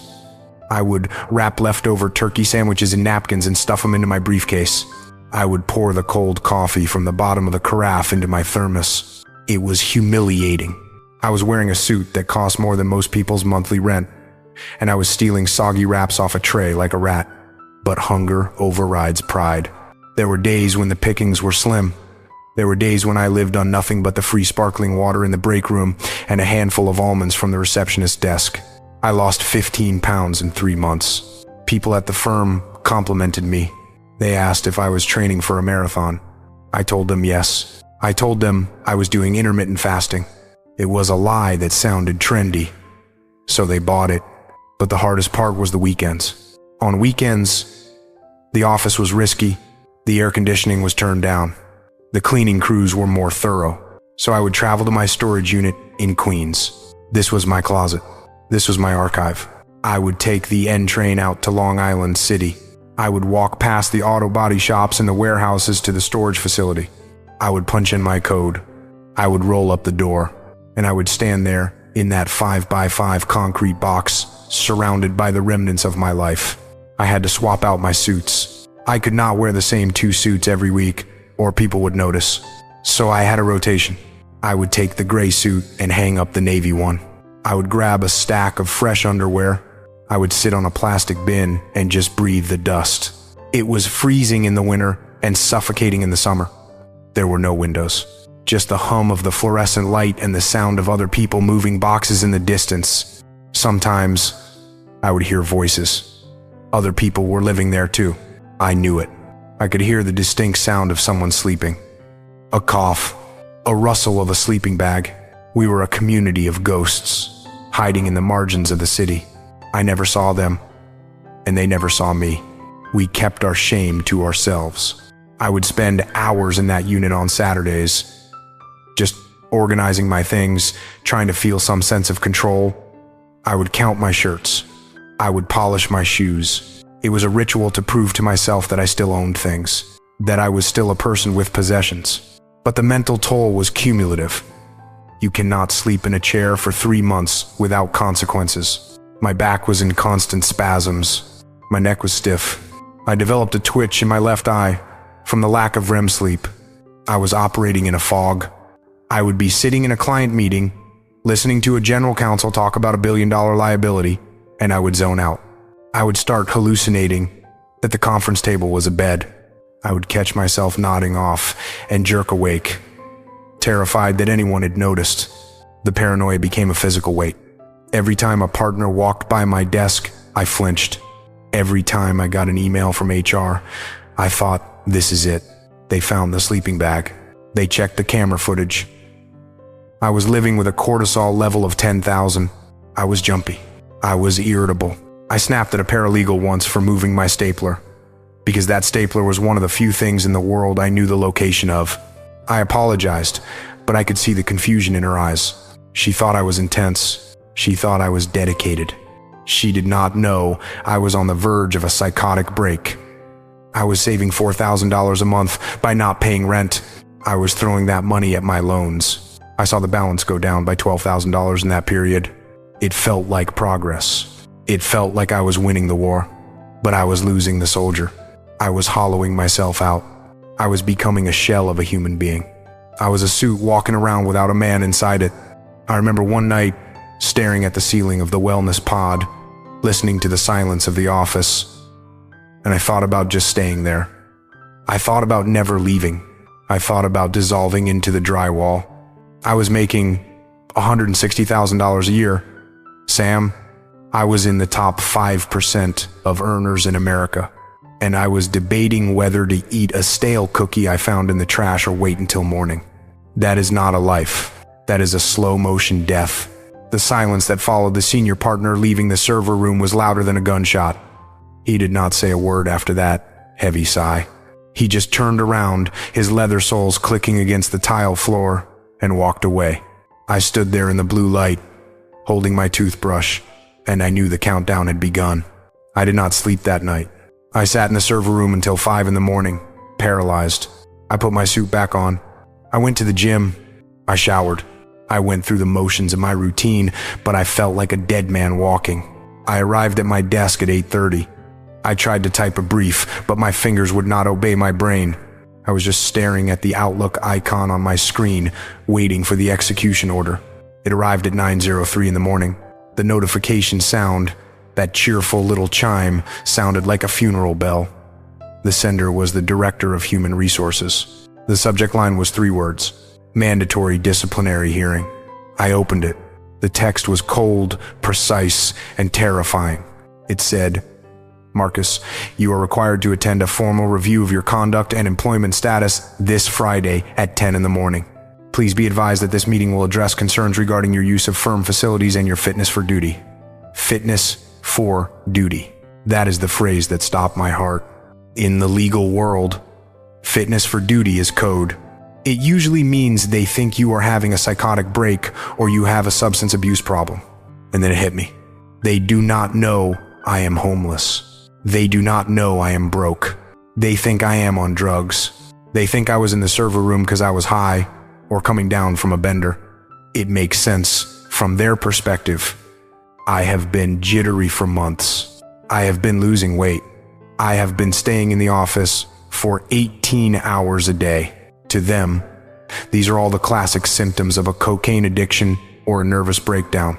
I would wrap leftover turkey sandwiches in napkins and stuff them into my briefcase. I would pour the cold coffee from the bottom of the carafe into my thermos. It was humiliating. I was wearing a suit that cost more than most people's monthly rent, and I was stealing soggy wraps off a tray like a rat. But hunger overrides pride. There were days when the pickings were slim. There were days when I lived on nothing but the free sparkling water in the break room and a handful of almonds from the receptionist's desk. I lost 15 pounds in 3 months. People at the firm complimented me. They asked if I was training for a marathon. I told them yes. I told them I was doing intermittent fasting. It was a lie that sounded trendy, so they bought it. But the hardest part was the weekends. On weekends, the office was risky. The air conditioning was turned down. The cleaning crews were more thorough, so I would travel to my storage unit in Queens. This was my closet. This was my archive. I would take the N train out to Long Island City. I would walk past the auto body shops and the warehouses to the storage facility. I would punch in my code. I would roll up the door, and I would stand there in that 5x5 concrete box, surrounded by the remnants of my life. I had to swap out my suits. I could not wear the same 2 suits every week, or people would notice. So I had a rotation. I would take the gray suit and hang up the navy one. I would grab a stack of fresh underwear. I would sit on a plastic bin and just breathe the dust. It was freezing in the winter and suffocating in the summer. There were no windows, just the hum of the fluorescent light and the sound of other people moving boxes in the distance. Sometimes I would hear voices. Other people were living there too. I knew it. I could hear the distinct sound of someone sleeping. A cough, a rustle of a sleeping bag. We were a community of ghosts, hiding in the margins of the city. I never saw them, and they never saw me. We kept our shame to ourselves. I would spend hours in that unit on Saturdays, just organizing my things, trying to feel some sense of control. I would count my shirts. I would polish my shoes. It was a ritual to prove to myself that I still owned things, that I was still a person with possessions. But the mental toll was cumulative. You cannot sleep in a chair for 3 months without consequences. My back was in constant spasms. My neck was stiff. I developed a twitch in my left eye from the lack of REM sleep. I was operating in a fog. I would be sitting in a client meeting, listening to a general counsel talk about $1 billion liability, and I would zone out. I would start hallucinating that the conference table was a bed. I would catch myself nodding off and jerk awake, terrified that anyone had noticed. The paranoia became a physical weight. Every time a partner walked by my desk, I flinched. Every time I got an email from HR, I thought, this is it. They found the sleeping bag. They checked the camera footage. I was living with a cortisol level of 10,000. I was jumpy. I was irritable. I snapped at a paralegal once for moving my stapler, because that stapler was one of the few things in the world I knew the location of. I apologized, but I could see the confusion in her eyes. She thought I was intense. She thought I was dedicated. She did not know I was on the verge of a psychotic break. I was saving $4,000 a month by not paying rent. I was throwing that money at my loans. I saw the balance go down by $12,000 in that period. It felt like progress. It felt like I was winning the war, but I was losing the soldier. I was hollowing myself out. I was becoming a shell of a human being. I was a suit walking around without a man inside it. I remember one night staring at the ceiling of the wellness pod, listening to the silence of the office, and I thought about just staying there. I thought about never leaving. I thought about dissolving into the drywall. I was making $160,000 a year. Sam, I was in the top 5% of earners in America, and I was debating whether to eat a stale cookie I found in the trash or wait until morning. That is not a life. That is a slow-motion death. The silence that followed the senior partner leaving the server room was louder than a gunshot. He did not say a word after that heavy sigh. He just turned around, his leather soles clicking against the tile floor, and walked away. I stood there in the blue light, holding my toothbrush, and I knew the countdown had begun. I did not sleep that night. I sat in the server room until 5 in the morning, paralyzed. I put my suit back on. I went to the gym. I showered. I went through the motions of my routine, but I felt like a dead man walking. I arrived at my desk at 8:30. I tried to type a brief, but my fingers would not obey my brain. I was just staring at the Outlook icon on my screen, waiting for the execution order. It arrived at 9:03 in the morning. The notification sound, that cheerful little chime, sounded like a funeral bell. The sender was the Director of Human Resources. The subject line was 3 words: mandatory disciplinary hearing. I opened it. The text was cold, precise, and terrifying. It said, Marcus, you are required to attend a formal review of your conduct and employment status this Friday at 10 in the morning. Please be advised that this meeting will address concerns regarding your use of firm facilities and your fitness for duty. Fitness for duty. That is the phrase that stopped my heart. In the legal world, fitness for duty is code. It usually means they think you are having a psychotic break or you have a substance abuse problem. And then it hit me. They do not know I am homeless. They do not know I am broke. They think I am on drugs. They think I was in the server room because I was high or coming down from a bender. It makes sense from their perspective. I have been jittery for months. I have been losing weight. I have been staying in the office for 18 hours a day. To them, these are all the classic symptoms of a cocaine addiction or a nervous breakdown.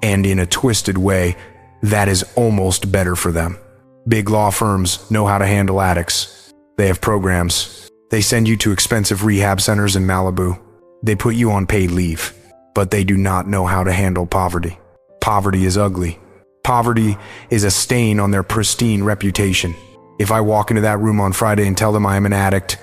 And in a twisted way, that is almost better for them. Big law firms know how to handle addicts. They have programs. They send you to expensive rehab centers in Malibu. They put you on paid leave. But they do not know how to handle poverty. Poverty is ugly. Poverty is a stain on their pristine reputation. If I walk into that room on Friday and tell them I am an addict,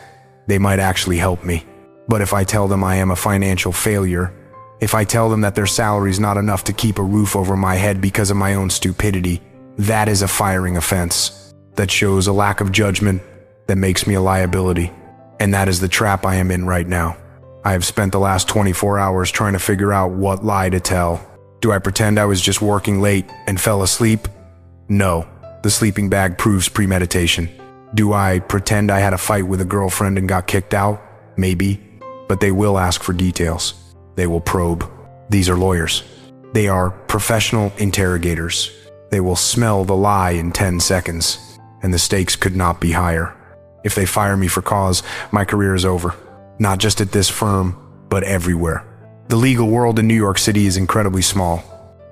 they might actually help me. But if I tell them I am a financial failure, if I tell them that their salary is not enough to keep a roof over my head because of my own stupidity, that is a firing offense. That shows a lack of judgment that makes me a liability. And that is the trap I am in right now. I have spent the last 24 hours trying to figure out what lie to tell. Do I pretend I was just working late and fell asleep? No, the sleeping bag proves premeditation. Do I pretend I had a fight with a girlfriend and got kicked out? Maybe, but they will ask for details. They will probe. These are lawyers. They are professional interrogators. They will smell the lie in 10 seconds, and the stakes could not be higher. If they fire me for cause, my career is over. Not just at this firm, but everywhere. The legal world in New York City is incredibly small.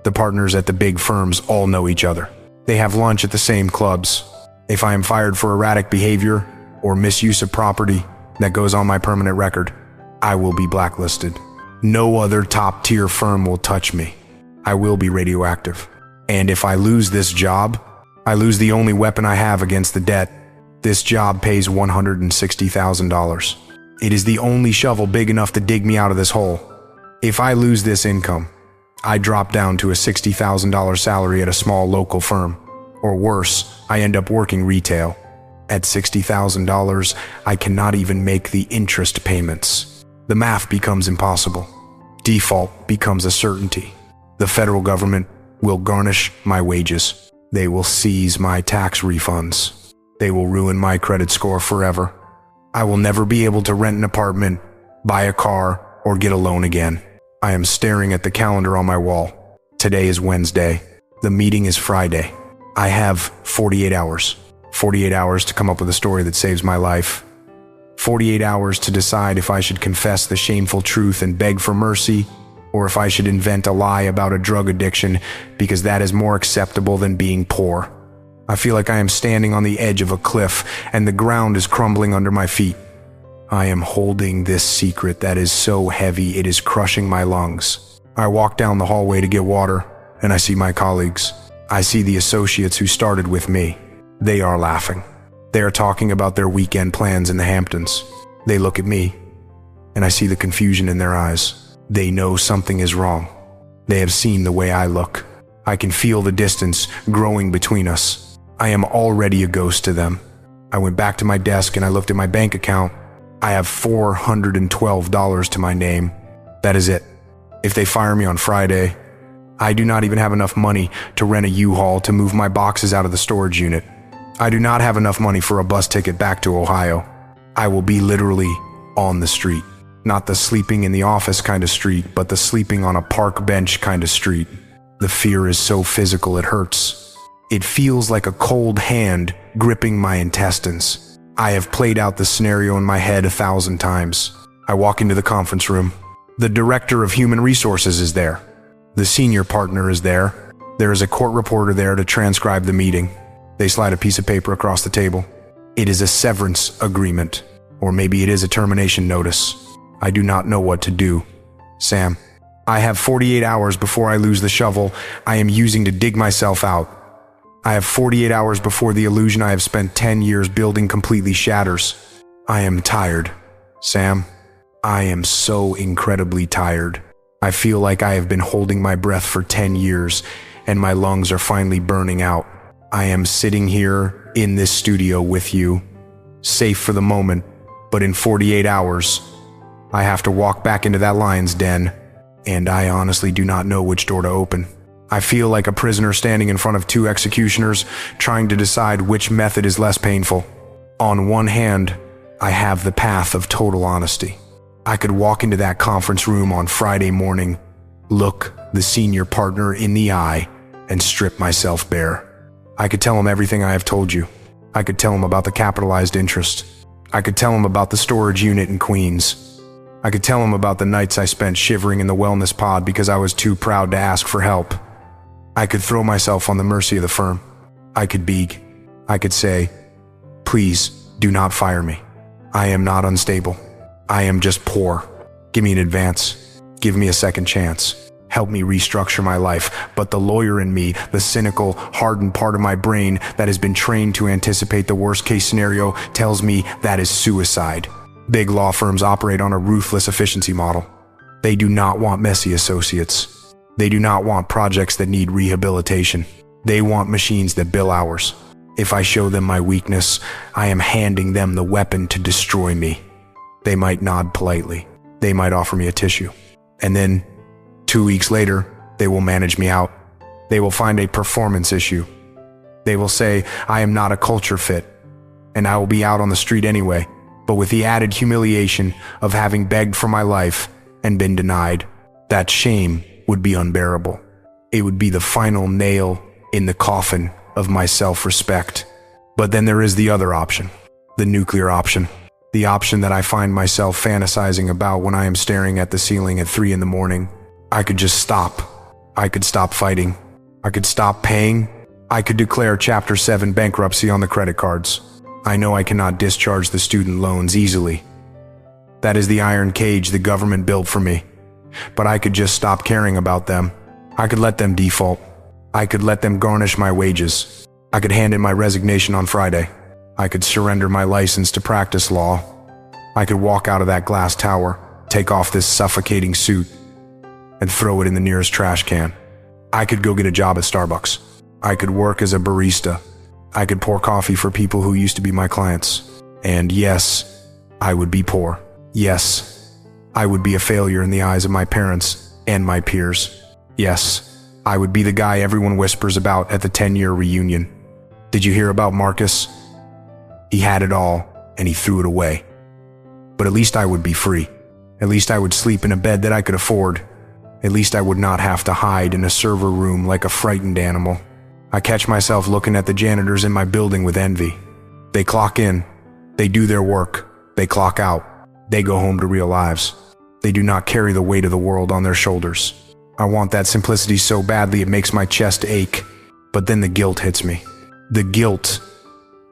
The partners at the big firms all know each other. They have lunch at the same clubs. If I am fired for erratic behavior or misuse of property that goes on my permanent record, I will be blacklisted. No other top-tier firm will touch me. I will be radioactive. And if I lose this job, I lose the only weapon I have against the debt. This job pays $160,000. It is the only shovel big enough to dig me out of this hole. If I lose this income, I drop down to a $60,000 salary at a small local firm. Or worse, I end up working retail. At $60,000, I cannot even make the interest payments. The math becomes impossible. Default becomes a certainty. The federal government will garnish my wages. They will seize my tax refunds. They will ruin my credit score forever. I will never be able to rent an apartment, buy a car, or get a loan again. I am staring at the calendar on my wall. Today is Wednesday. The meeting is Friday. I have 48 hours. 48 hours to come up with a story that saves my life. 48 hours to decide if I should confess the shameful truth and beg for mercy, or if I should invent a lie about a drug addiction because that is more acceptable than being poor. I feel like I am standing on the edge of a cliff and the ground is crumbling under my feet. I am holding this secret that is so heavy it is crushing my lungs. I walk down the hallway to get water and I see my colleagues. I see the associates who started with me. They are laughing. They are talking about their weekend plans in the Hamptons. They look at me and I see the confusion in their eyes. They know something is wrong. They have seen the way I look. I can feel the distance growing between us. I am already a ghost to them. I went back to my desk and I looked at my bank account. I have $412 to my name. That is it. If they fire me on Friday, I do not even have enough money to rent a U-Haul to move my boxes out of the storage unit. I do not have enough money for a bus ticket back to Ohio. I will be literally on the street. Not the sleeping in the office kind of street, but the sleeping on a park bench kind of street. The fear is so physical it hurts. It feels like a cold hand gripping my intestines. I have played out the scenario in my head 1,000 times. I walk into the conference room. The director of human resources is there. The senior partner is there. There is a court reporter there to transcribe the meeting. They slide a piece of paper across the table. It is a severance agreement, or maybe it is a termination notice. I do not know what to do. Sam, I have 48 hours before I lose the shovel I am using to dig myself out. I have 48 hours before the illusion I have spent 10 years building completely shatters. I am tired. Sam, I am so incredibly tired. I feel like I have been holding my breath for 10 years and my lungs are finally burning out. I am sitting here in this studio with you, safe for the moment, but in 48 hours, I have to walk back into that lion's den, and I honestly do not know which door to open. I feel like a prisoner standing in front of two executioners, trying to decide which method is less painful. On one hand, I have the path of total honesty. I could walk into that conference room on Friday morning, look the senior partner in the eye, and strip myself bare. I could tell him everything I have told you. I could tell him about the capitalized interest. I could tell him about the storage unit in Queens. I could tell him about the nights I spent shivering in the wellness pod because I was too proud to ask for help. I could throw myself on the mercy of the firm. I could say, please do not fire me. I am not unstable. I am just poor. Give me an advance. Give me a second chance. Help me restructure my life. But the lawyer in me, the cynical, hardened part of my brain that has been trained to anticipate the worst case scenario, tells me that is suicide. Big law firms operate on a ruthless efficiency model. They do not want messy associates. They do not want projects that need rehabilitation. They want machines that bill hours. If I show them my weakness, I am handing them the weapon to destroy me. They might nod politely. They might offer me a tissue. And then, 2 weeks later, they will manage me out. They will find a performance issue. They will say I am not a culture fit, and I will be out on the street anyway, but with the added humiliation of having begged for my life and been denied. That shame would be unbearable. It would be the final nail in the coffin of my self-respect. But then there is the other option, the nuclear option, the option that I find myself fantasizing about when I am staring at the ceiling at 3 in the morning. I could just stop. I could stop fighting. I could stop paying. I could declare Chapter 7 bankruptcy on the credit cards. I know I cannot discharge the student loans easily. That is the iron cage the government built for me. But I could just stop caring about them. I could let them default. I could let them garnish my wages. I could hand in my resignation on Friday. I could surrender my license to practice law. I could walk out of that glass tower, take off this suffocating suit, and throw it in the nearest trash can. I could go get a job at Starbucks. I could work as a barista. I could pour coffee for people who used to be my clients. And yes, I would be poor. Yes, I would be a failure in the eyes of my parents and my peers. Yes, I would be the guy everyone whispers about at the 10-year reunion. Did you hear about Marcus? He had it all, and he threw it away. But at least I would be free. At least I would sleep in a bed that I could afford. At least I would not have to hide in a server room like a frightened animal. I catch myself looking at the janitors in my building with envy. They clock in. They do their work. They clock out. They go home to real lives. They do not carry the weight of the world on their shoulders. I want that simplicity so badly it makes my chest ache. But then the guilt hits me. The guilt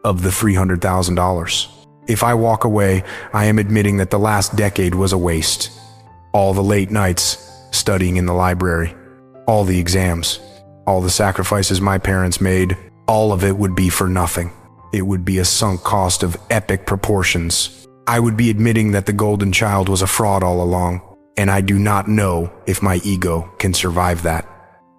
of the $300,000. If I walk away, I am admitting that the last decade was a waste. All the late nights studying in the library, all the exams, all the sacrifices my parents made, all of it would be for nothing. It would be a sunk cost of epic proportions. I would be admitting that the golden child was a fraud all along, and I do not know if my ego can survive that.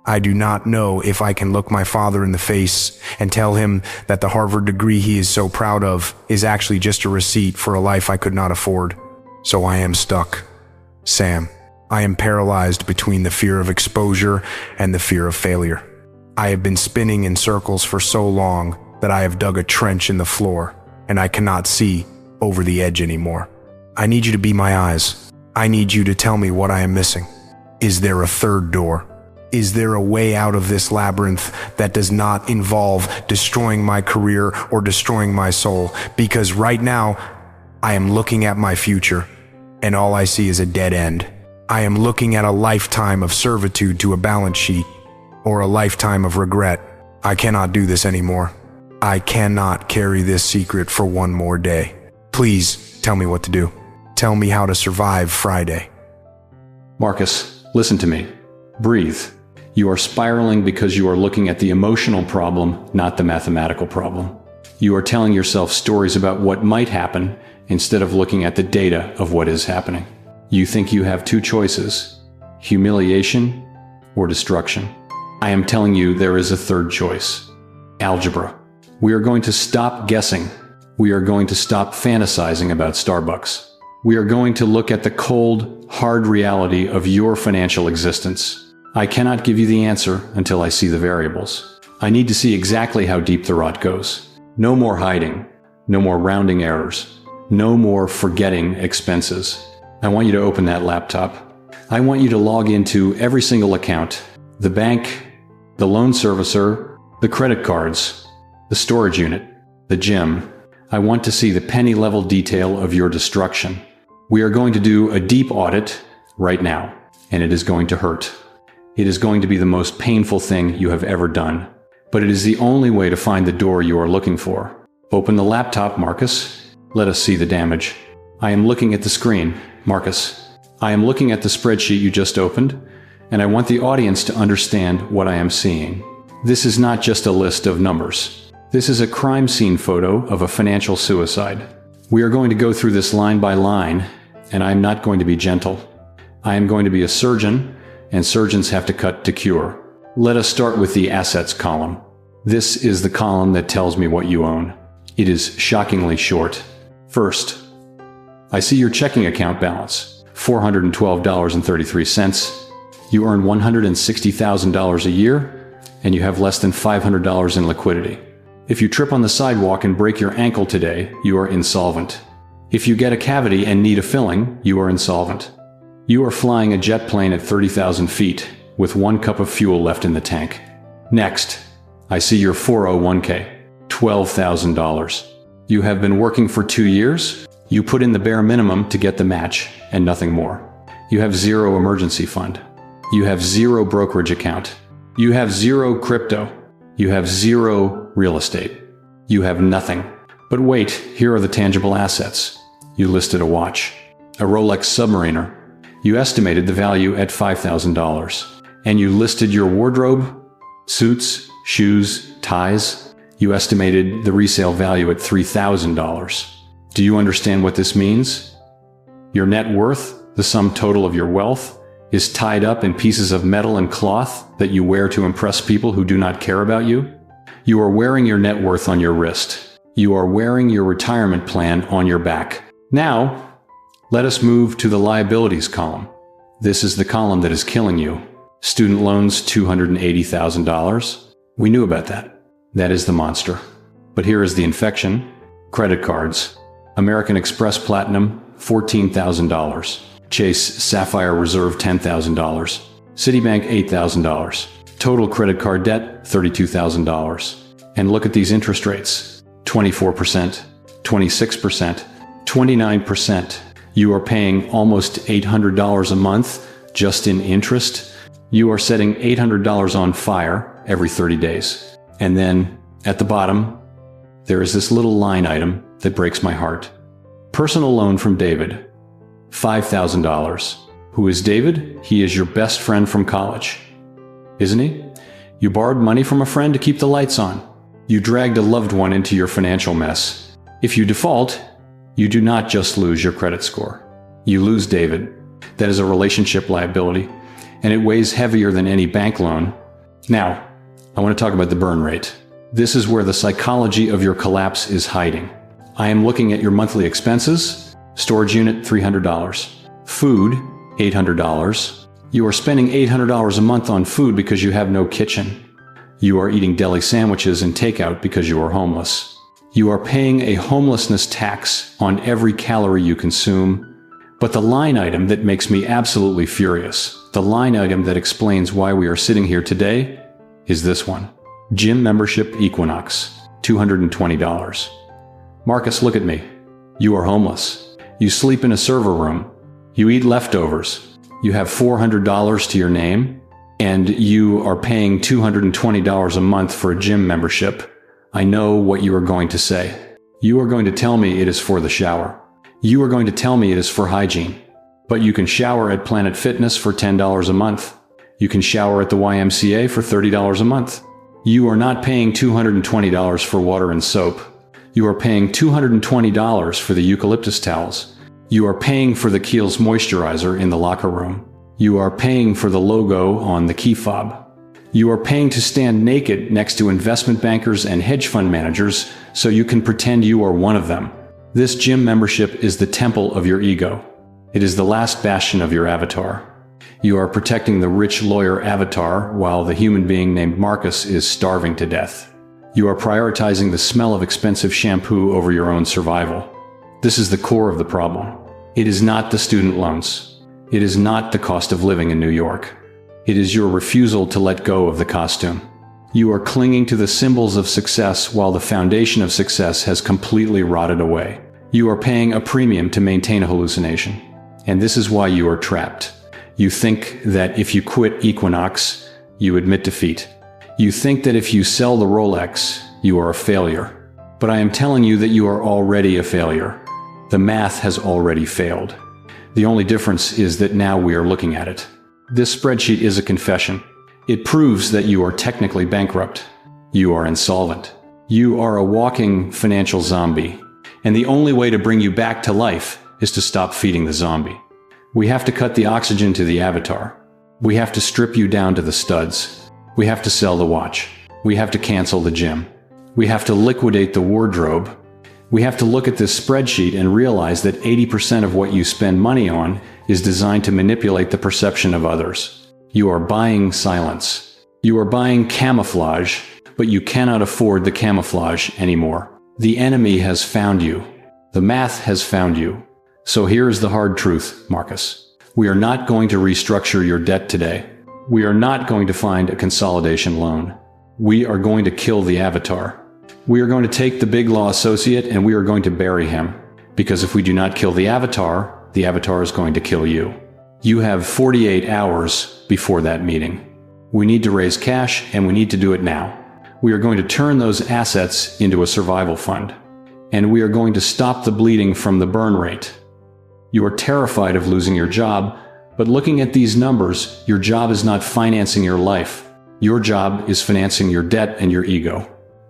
I do not know if I can look my father in the face and tell him that the Harvard degree he is so proud of is actually just a receipt for a life I could not afford. So I am stuck. Sam, I am paralyzed between the fear of exposure and the fear of failure. I have been spinning in circles for so long that I have dug a trench in the floor, and I cannot see over the edge anymore. I need you to be my eyes. I need you to tell me what I am missing. Is there a third door? Is there a way out of this labyrinth that does not involve destroying my career or destroying my soul? Because right now, I am looking at my future, and all I see is a dead end. I am looking at a lifetime of servitude to a balance sheet, or a lifetime of regret. I cannot do this anymore. I cannot carry this secret for one more day. Please tell me what to do. Tell me how to survive Friday. Marcus, listen to me. Breathe. You are spiraling because you are looking at the emotional problem, not the mathematical problem. You are telling yourself stories about what might happen instead of looking at the data of what is happening. You think you have two choices: humiliation or destruction. I am telling you there is a third choice: algebra. We are going to stop guessing. We are going to stop fantasizing about Starbucks. We are going to look at the cold, hard reality of your financial existence. I cannot give you the answer until I see the variables. I need to see exactly how deep the rot goes. No more hiding. No more rounding errors. No more forgetting expenses. I want you to open that laptop. I want you to log into every single account. The bank, the loan servicer, the credit cards, the storage unit, the gym. I want to see the penny-level detail of your destruction. We are going to do a deep audit right now, and it is going to hurt. It is going to be the most painful thing you have ever done, but it is the only way to find the door you are looking for. Open the laptop, Marcus. Let us see the damage. I am looking at the screen, Marcus. I am looking at the spreadsheet you just opened, and I want the audience to understand what I am seeing. This is not just a list of numbers. This is a crime scene photo of a financial suicide. We are going to go through this line by line, and I am not going to be gentle. I am going to be a surgeon, and surgeons have to cut to cure. Let us start with the assets column. This is the column that tells me what you own. It is shockingly short. First, I see your checking account balance, $412.33. You earn $160,000 a year, and you have less than $500 in liquidity. If you trip on the sidewalk and break your ankle today, you are insolvent. If you get a cavity and need a filling, you are insolvent. You are flying a jet plane at 30,000 feet with 1 cup of fuel left in the tank. Next, I see your 401k, $12,000. You have been working for 2 years. You put in the bare minimum to get the match and nothing more. You have 0 emergency fund. You have 0 brokerage account. You have 0 crypto. You have 0 real estate. You have nothing. But wait, here are the tangible assets. You listed a watch, a Rolex Submariner. You estimated the value at $5,000. And you listed your wardrobe, suits, shoes, ties. You estimated the resale value at $3,000. Do you understand what this means? Your net worth, the sum total of your wealth, is tied up in pieces of metal and cloth that you wear to impress people who do not care about you. You are wearing your net worth on your wrist. You are wearing your retirement plan on your back. Now, let us move to the liabilities column. This is the column that is killing you. Student loans, $280,000. We knew about that. That is the monster. But here is the infection. Credit cards. American Express Platinum, $14,000. Chase Sapphire Reserve, $10,000. Citibank, $8,000. Total credit card debt, $32,000. And look at these interest rates. 24%, 26%, 29%. You are paying almost $800 a month just in interest. You are setting $800 on fire every 30 days. And then, at the bottom, there is this little line item that breaks my heart. Personal loan from David, $5,000. Who is David? He is your best friend from college. Isn't he? You borrowed money from a friend to keep the lights on. You dragged a loved one into your financial mess. If you default, you do not just lose your credit score. You lose David. That is a relationship liability, and it weighs heavier than any bank loan. Now, I want to talk about the burn rate. This is where the psychology of your collapse is hiding. I am looking at your monthly expenses. Storage unit, $300. Food, $800. You are spending $800 a month on food because you have no kitchen. You are eating deli sandwiches and takeout because you are homeless. You are paying a homelessness tax on every calorie you consume. But the line item that makes me absolutely furious, the line item that explains why we are sitting here today, is this one. Gym membership Equinox, $220. Marcus, look at me. You are homeless. You sleep in a server room. You eat leftovers. You have $400 to your name, and you are paying $220 a month for a gym membership. I know what you are going to say. You are going to tell me it is for the shower. You are going to tell me it is for hygiene. But you can shower at Planet Fitness for $10 a month. You can shower at the YMCA for $30 a month. You are not paying $220 for water and soap. You are paying $220 for the eucalyptus towels. You are paying for the Kiehl's moisturizer in the locker room. You are paying for the logo on the key fob. You are paying to stand naked next to investment bankers and hedge fund managers so you can pretend you are one of them. This gym membership is the temple of your ego. It is the last bastion of your avatar. You are protecting the rich lawyer avatar while the human being named Marcus is starving to death. You are prioritizing the smell of expensive shampoo over your own survival. This is the core of the problem. It is not the student loans. It is not the cost of living in New York. It is your refusal to let go of the costume. You are clinging to the symbols of success while the foundation of success has completely rotted away. You are paying a premium to maintain a hallucination. And this is why you are trapped. You think that if you quit Equinox, you admit defeat. You think that if you sell the Rolex, you are a failure. But I am telling you that you are already a failure. The math has already failed. The only difference is that now we are looking at it. This spreadsheet is a confession. It proves that you are technically bankrupt. You are insolvent. You are a walking financial zombie. And the only way to bring you back to life is to stop feeding the zombie. We have to cut the oxygen to the avatar. We have to strip you down to the studs. We have to sell the watch. We have to cancel the gym. We have to liquidate the wardrobe. We have to look at this spreadsheet and realize that 80% of what you spend money on is designed to manipulate the perception of others. You are buying silence. You are buying camouflage, but you cannot afford the camouflage anymore. The enemy has found you. The math has found you. So here is the hard truth, Marcus. We are not going to restructure your debt today. We are not going to find a consolidation loan. We are going to kill the avatar. We are going to take the big law associate and we are going to bury him. Because if we do not kill the avatar is going to kill you. You have 48 hours before that meeting. We need to raise cash and we need to do it now. We are going to turn those assets into a survival fund. And we are going to stop the bleeding from the burn rate. You are terrified of losing your job, but looking at these numbers, your job is not financing your life. Your job is financing your debt and your ego.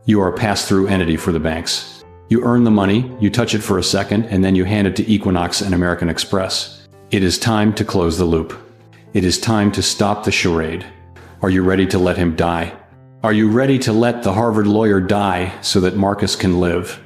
You are a pass-through entity for the banks. You earn the money, you touch it for a second, and then you hand it to Equinox and American Express. It is time to close the loop. It is time to stop the charade. Are you ready to let him die? Are you ready to let the Harvard lawyer die so that Marcus can live?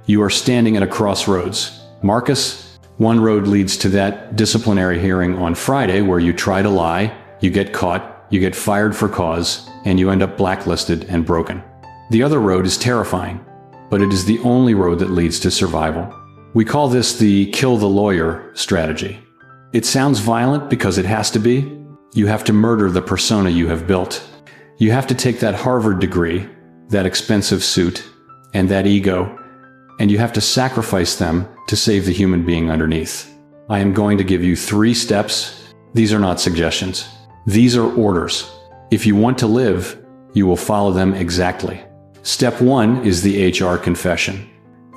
You are standing at a crossroads. Marcus, one road leads to that disciplinary hearing on Friday where you try to lie, you get caught, you get fired for cause, and you end up blacklisted and broken. The other road is terrifying, but it is the only road that leads to survival. We call this the kill the lawyer strategy. It sounds violent because it has to be. You have to murder the persona you have built. You have to take that Harvard degree, that expensive suit, and that ego, and you have to sacrifice them to save the human being underneath. I am going to give you 3 steps. These are not suggestions. These are orders. If you want to live, you will follow them exactly. Step 1 is the HR confession.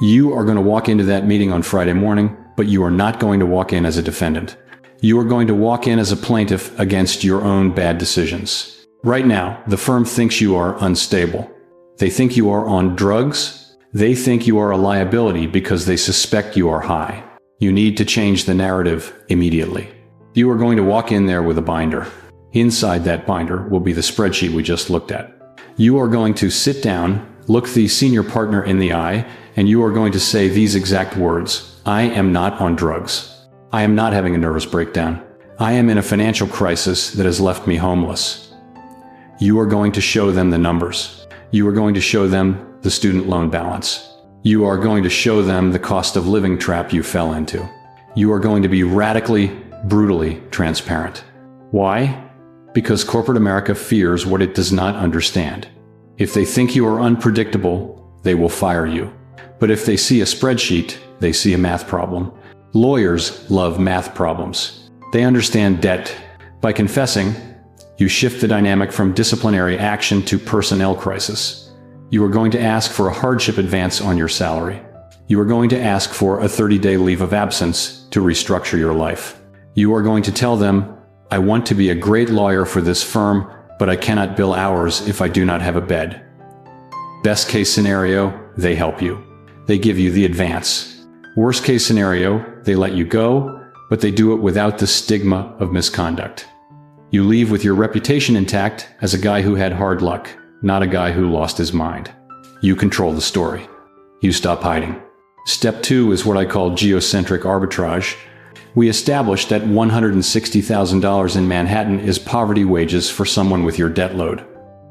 You are going to walk into that meeting on Friday morning, but you are not going to walk in as a defendant. You are going to walk in as a plaintiff against your own bad decisions. Right now, the firm thinks you are unstable. They think you are on drugs. They think you are a liability because they suspect you are high. You need to change the narrative immediately. You are going to walk in there with a binder. Inside that binder will be the spreadsheet we just looked at. You are going to sit down, look the senior partner in the eye, and you are going to say these exact words. I am not on drugs. I am not having a nervous breakdown. I am in a financial crisis that has left me homeless. You are going to show them the numbers. You are going to show them the student loan balance. You are going to show them the cost of living trap you fell into. You are going to be radically, brutally transparent. Why? Because corporate America fears what it does not understand. If they think you are unpredictable, they will fire you. But if they see a spreadsheet, they see a math problem. Lawyers love math problems. They understand debt. By confessing, you shift the dynamic from disciplinary action to personnel crisis. You are going to ask for a hardship advance on your salary. You are going to ask for a 30-day leave of absence to restructure your life. You are going to tell them, I want to be a great lawyer for this firm, but I cannot bill hours if I do not have a bed. Best case scenario, they help you. They give you the advance. Worst case scenario, they let you go, but they do it without the stigma of misconduct. You leave with your reputation intact as a guy who had hard luck, not a guy who lost his mind. You control the story. You stop hiding. Step 2 is what I call geocentric arbitrage. We established that $160,000 in Manhattan is poverty wages for someone with your debt load.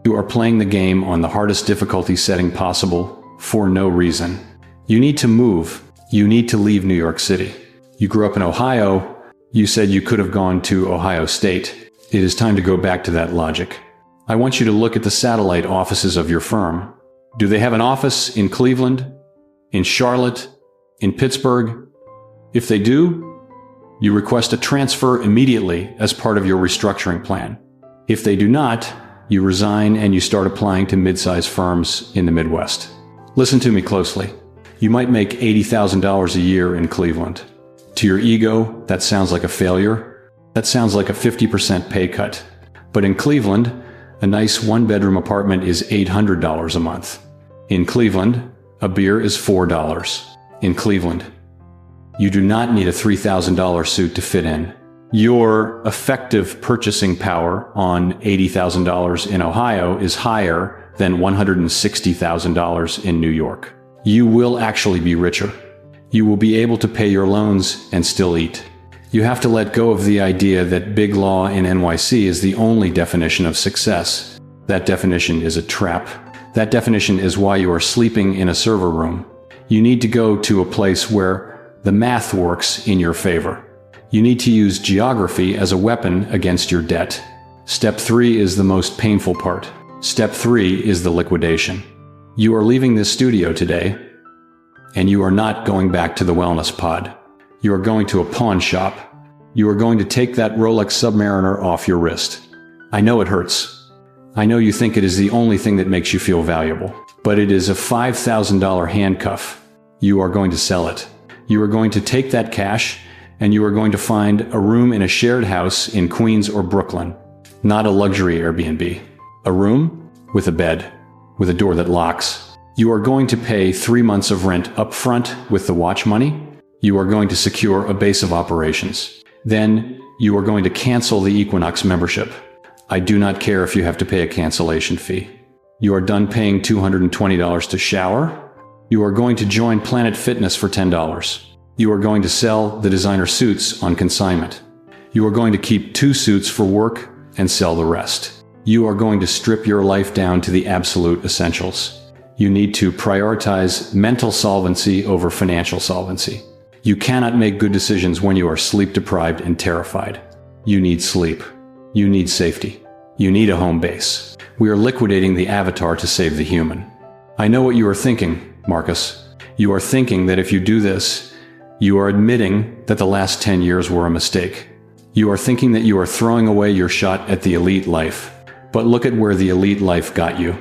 You are playing the game on the hardest difficulty setting possible for no reason. You need to move. You need to leave New York City. You grew up in Ohio. You said you could have gone to Ohio State. It is time to go back to that logic. I want you to look at the satellite offices of your firm. Do they have an office in Cleveland, in Charlotte, in Pittsburgh? If they do, you request a transfer immediately as part of your restructuring plan. If they do not, you resign and you start applying to mid-sized firms in the Midwest. Listen to me closely. You might make $80,000 a year in Cleveland. To your ego, that sounds like a failure. That sounds like a 50% pay cut. But in Cleveland, a nice one-bedroom apartment is $800 a month. In Cleveland, a beer is $4. In Cleveland, you do not need a $3,000 suit to fit in. Your effective purchasing power on $80,000 in Ohio is higher than $160,000 in New York. You will actually be richer. You will be able to pay your loans and still eat. You have to let go of the idea that big law in NYC is the only definition of success. That definition is a trap. That definition is why you are sleeping in a server room. You need to go to a place where the math works in your favor. You need to use geography as a weapon against your debt. Step 3 is the most painful part. Step 3 is the liquidation. You are leaving this studio today, and you are not going back to the wellness pod. You are going to a pawn shop. You are going to take that Rolex Submariner off your wrist. I know it hurts. I know you think it is the only thing that makes you feel valuable, but it is a $5,000 handcuff. You are going to sell it. You are going to take that cash, and you are going to find a room in a shared house in Queens or Brooklyn. Not a luxury Airbnb. A room with a bed, with a door that locks. You are going to pay 3 months of rent up front with the watch money. You are going to secure a base of operations. Then you are going to cancel the Equinox membership. I do not care if you have to pay a cancellation fee. You are done paying $220 to shower. You are going to join Planet Fitness for $10. You are going to sell the designer suits on consignment. You are going to keep 2 suits for work and sell the rest. You are going to strip your life down to the absolute essentials. You need to prioritize mental solvency over financial solvency. You cannot make good decisions when you are sleep deprived and terrified. You need sleep. You need safety. You need a home base. We are liquidating the avatar to save the human. I know what you are thinking, Marcus. You are thinking that if you do this, you are admitting that the last 10 years were a mistake. You are thinking that you are throwing away your shot at the elite life. But look at where the elite life got you.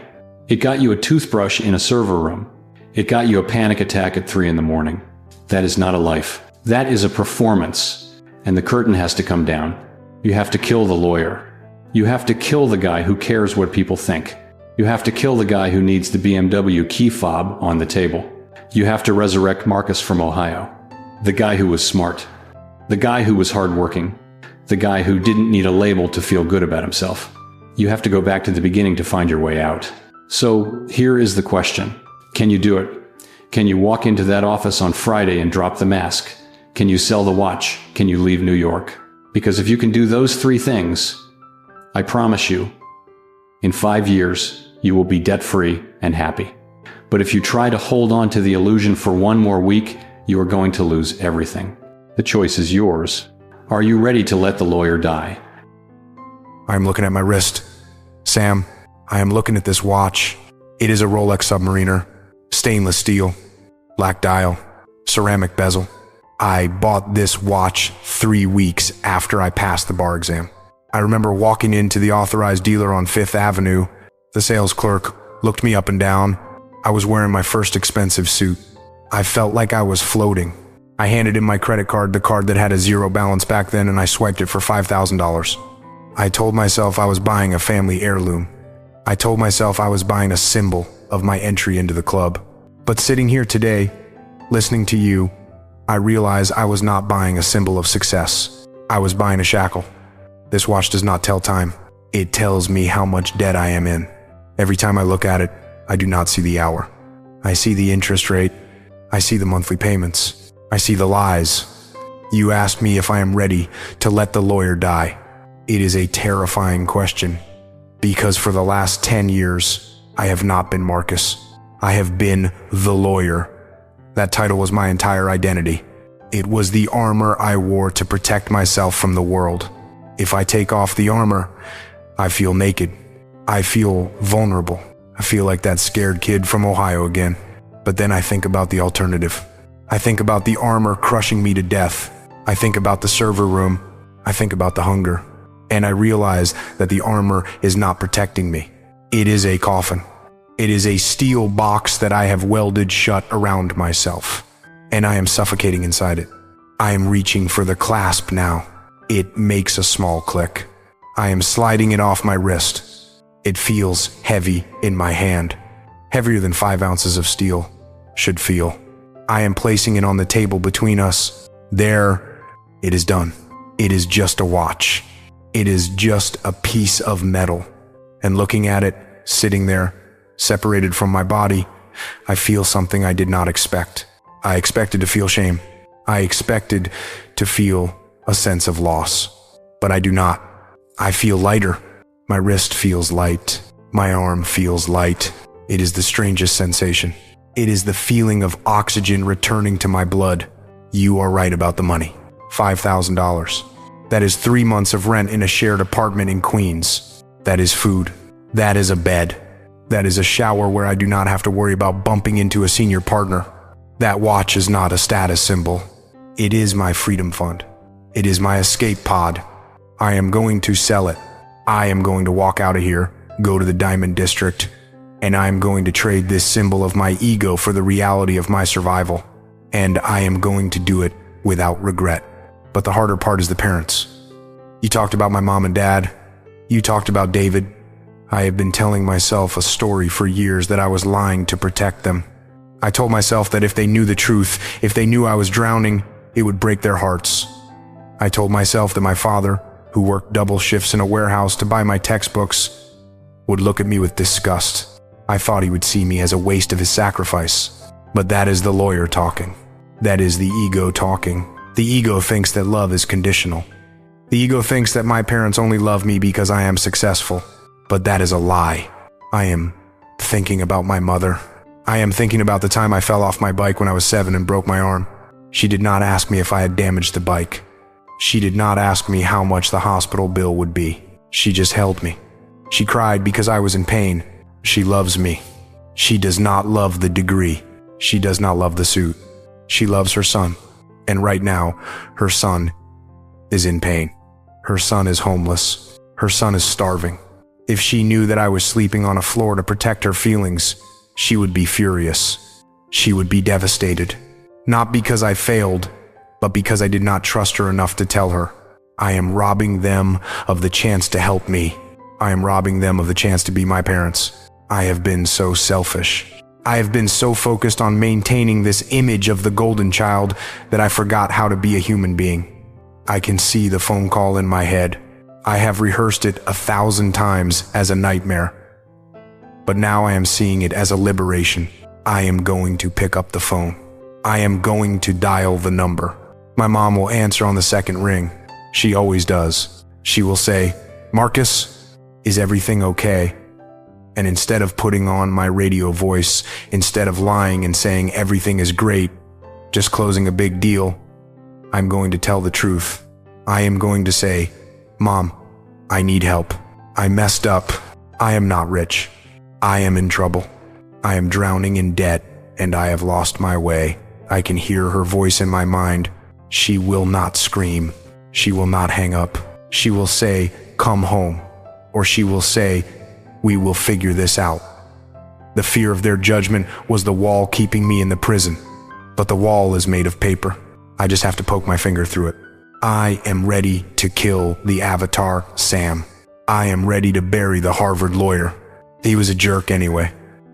It got you a toothbrush in a server room. It got you a panic attack at 3 in the morning. That is not a life. That is a performance. And the curtain has to come down. You have to kill the lawyer. You have to kill the guy who cares what people think. You have to kill the guy who needs the BMW key fob on the table. You have to resurrect Marcus from Ohio. The guy who was smart. The guy who was hardworking. The guy who didn't need a label to feel good about himself. You have to go back to the beginning to find your way out. So here is the question. Can you do it? Can you walk into that office on Friday and drop the mask? Can you sell the watch? Can you leave New York? Because if you can do those 3 things, I promise you, in 5 years, you will be debt-free and happy. But if you try to hold on to the illusion for 1 more week, you are going to lose everything. The choice is yours. Are you ready to let the lawyer die? I am looking at my wrist. Sam, I am looking at this watch. It is a Rolex Submariner. Stainless steel. Black dial. Ceramic bezel. I bought this watch 3 weeks after I passed the bar exam. I remember walking into the authorized dealer on 5th Avenue. The sales clerk looked me up and down. I was wearing my first expensive suit. I felt like I was floating. I handed him my credit card, the card that had a 0 balance back then, and I swiped it for $5,000. I told myself I was buying a family heirloom. I told myself I was buying a symbol of my entry into the club. But sitting here today, listening to you, I realize I was not buying a symbol of success. I was buying a shackle. This watch does not tell time. It tells me how much debt I am in. Every time I look at it, I do not see the hour. I see the interest rate. I see the monthly payments. I see the lies. You asked me if I am ready to let the lawyer die. It is a terrifying question, because for the last 10 years, I have not been Marcus. I have been the lawyer. That title was my entire identity. It was the armor I wore to protect myself from the world. If I take off the armor, I feel naked. I feel vulnerable. I feel like that scared kid from Ohio again. But then I think about the alternative. I think about the armor crushing me to death. I think about the server room. I think about the hunger. And I realize that the armor is not protecting me. It is a coffin. It is a steel box that I have welded shut around myself. And I am suffocating inside it. I am reaching for the clasp now. It makes a small click. I am sliding it off my wrist. It feels heavy in my hand. Heavier than 5 ounces of steel should feel. I am placing it on the table between us. There, it is done. It is just a watch. It is just a piece of metal. And looking at it, sitting there, separated from my body, I feel something I did not expect. I expected to feel shame. I expected to feel a sense of loss. But I do not. I feel lighter. My wrist feels light. My arm feels light. It is the strangest sensation. It is the feeling of oxygen returning to my blood. You are right about the money. $5,000. That is 3 months of rent in a shared apartment in Queens. That is food. That is a bed. That is a shower where I do not have to worry about bumping into a senior partner. That watch is not a status symbol. It is my freedom fund. It is my escape pod. I am going to sell it. I am going to walk out of here, go to the Diamond District, and I am going to trade this symbol of my ego for the reality of my survival. And I am going to do it without regret. But the harder part is the parents. You talked about my mom and dad. You talked about David. I have been telling myself a story for years that I was lying to protect them. I told myself that if they knew the truth, if they knew I was drowning, it would break their hearts. I told myself that my father, who worked double shifts in a warehouse to buy my textbooks, would look at me with disgust. I thought he would see me as a waste of his sacrifice. But that is the lawyer talking. That is the ego talking. The ego thinks that love is conditional. The ego thinks that my parents only love me because I am successful. But that is a lie. I am thinking about my mother. I am thinking about the time I fell off my bike when I was 7 and broke my arm. She did not ask me if I had damaged the bike. She did not ask me how much the hospital bill would be. She just held me. She cried because I was in pain. She loves me. She does not love the degree. She does not love the suit. She loves her son. And right now, her son is in pain. Her son is homeless. Her son is starving. If she knew that I was sleeping on a floor to protect her feelings, she would be furious. She would be devastated. Not because I failed, but because I did not trust her enough to tell her. I am robbing them of the chance to help me. I am robbing them of the chance to be my parents. I have been so selfish. I have been so focused on maintaining this image of the golden child that I forgot how to be a human being. I can see the phone call in my head. I have rehearsed it 1,000 times as a nightmare. But now I am seeing it as a liberation. I am going to pick up the phone. I am going to dial the number. My mom will answer on the second ring. She always does. She will say, "Marcus, is everything okay?" And instead of putting on my radio voice, instead of lying and saying everything is great, just closing a big deal, I'm going to tell the truth. I am going to say, "Mom, I need help. I messed up. I am not rich. I am in trouble. I am drowning in debt, and I have lost my way." I can hear her voice in my mind. She will not scream. She will not hang up. She will say, "Come home." Or she will say, "We will figure this out." The fear of their judgment was the wall keeping me in the prison. But the wall is made of paper. I just have to poke my finger through it. I am ready to kill the Avatar Sam. I am ready to bury the Harvard lawyer. He was a jerk anyway.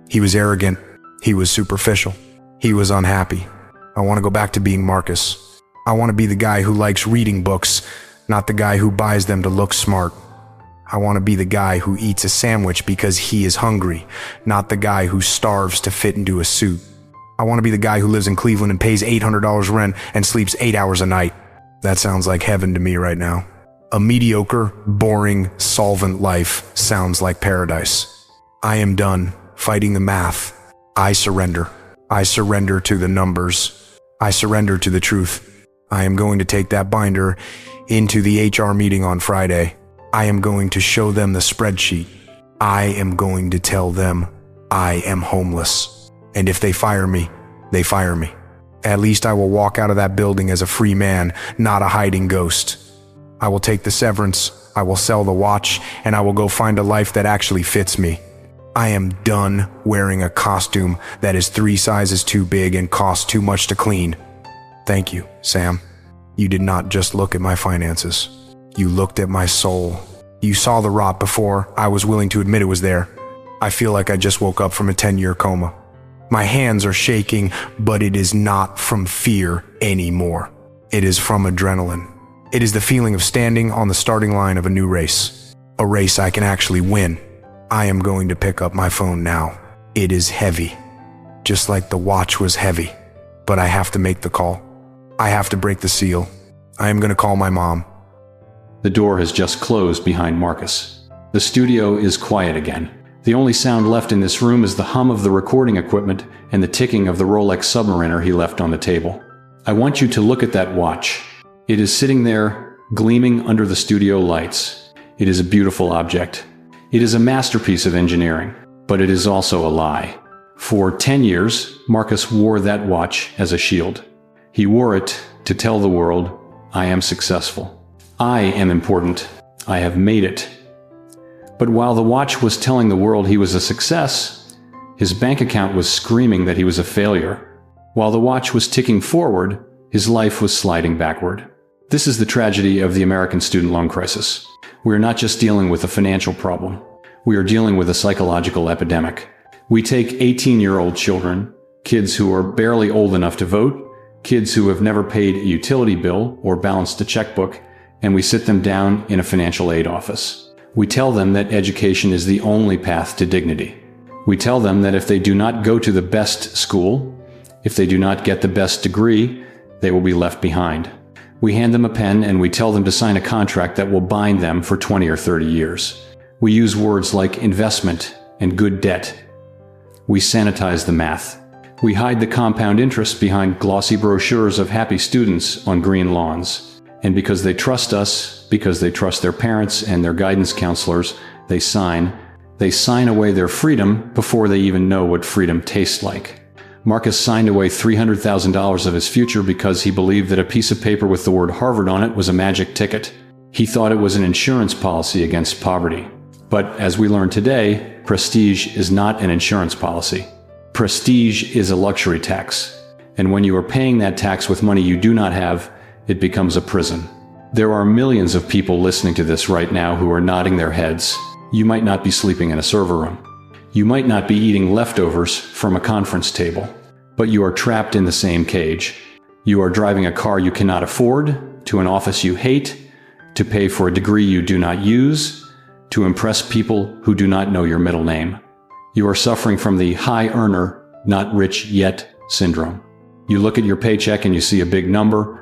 He was arrogant. He was superficial. He was unhappy. I want to go back to being Marcus. I want to be the guy who likes reading books, not the guy who buys them to look smart. I want to be the guy who eats a sandwich because he is hungry, not the guy who starves to fit into a suit. I want to be the guy who lives in Cleveland and pays $800 rent and sleeps 8 hours a night. That sounds like heaven to me right now. A mediocre, boring, solvent life sounds like paradise. I am done fighting the math. I surrender. I surrender to the numbers. I surrender to the truth. I am going to take that binder into the HR meeting on Friday. I am going to show them the spreadsheet. I am going to tell them I am homeless. And if they fire me, they fire me. At least I will walk out of that building as a free man, not a hiding ghost. I will take the severance, I will sell the watch, and I will go find a life that actually fits me. I am done wearing a costume that is 3 sizes too big and costs too much to clean. Thank you, Sam. You did not just look at my finances. You looked at my soul. You saw the rot before I was willing to admit it was there. I feel like I just woke up from a 10-year coma. My hands are shaking, but it is not from fear anymore. It is from adrenaline. It is the feeling of standing on the starting line of a new race. A race I can actually win. I am going to pick up my phone now. It is heavy. Just like the watch was heavy. But I have to make the call. I have to break the seal. I am going to call my mom. The door has just closed behind Marcus. The studio is quiet again. The only sound left in this room is the hum of the recording equipment and the ticking of the Rolex Submariner he left on the table. I want you to look at that watch. It is sitting there, gleaming under the studio lights. It is a beautiful object. It is a masterpiece of engineering, but it is also a lie. For 10 years, Marcus wore that watch as a shield. He wore it to tell the world, I am successful. I am important. I have made it. But while the watch was telling the world he was a success, his bank account was screaming that he was a failure. While the watch was ticking forward, his life was sliding backward. This is the tragedy of the American student loan crisis. We are not just dealing with a financial problem. We are dealing with a psychological epidemic. We take 18-year-old children, kids who are barely old enough to vote, kids who have never paid a utility bill or balanced a checkbook, and we sit them down in a financial aid office. We tell them that education is the only path to dignity. We tell them that if they do not go to the best school, if they do not get the best degree, they will be left behind. We hand them a pen and we tell them to sign a contract that will bind them for 20 or 30 years. We use words like investment and good debt. We sanitize the math. We hide the compound interest behind glossy brochures of happy students on green lawns. And because they trust us, because they trust their parents and their guidance counselors, they sign away their freedom before they even know what freedom tastes like. Marcus signed away $300,000 of his future because he believed that a piece of paper with the word Harvard on it was a magic ticket. He thought it was an insurance policy against poverty. But as we learned today, prestige is not an insurance policy. Prestige is a luxury tax. And when you are paying that tax with money you do not have, it becomes a prison. There are millions of people listening to this right now who are nodding their heads. You might not be sleeping in a server room. You might not be eating leftovers from a conference table. But you are trapped in the same cage. You are driving a car you cannot afford, to an office you hate, to pay for a degree you do not use, to impress people who do not know your middle name. You are suffering from the high earner, not rich yet syndrome. You look at your paycheck and you see a big number,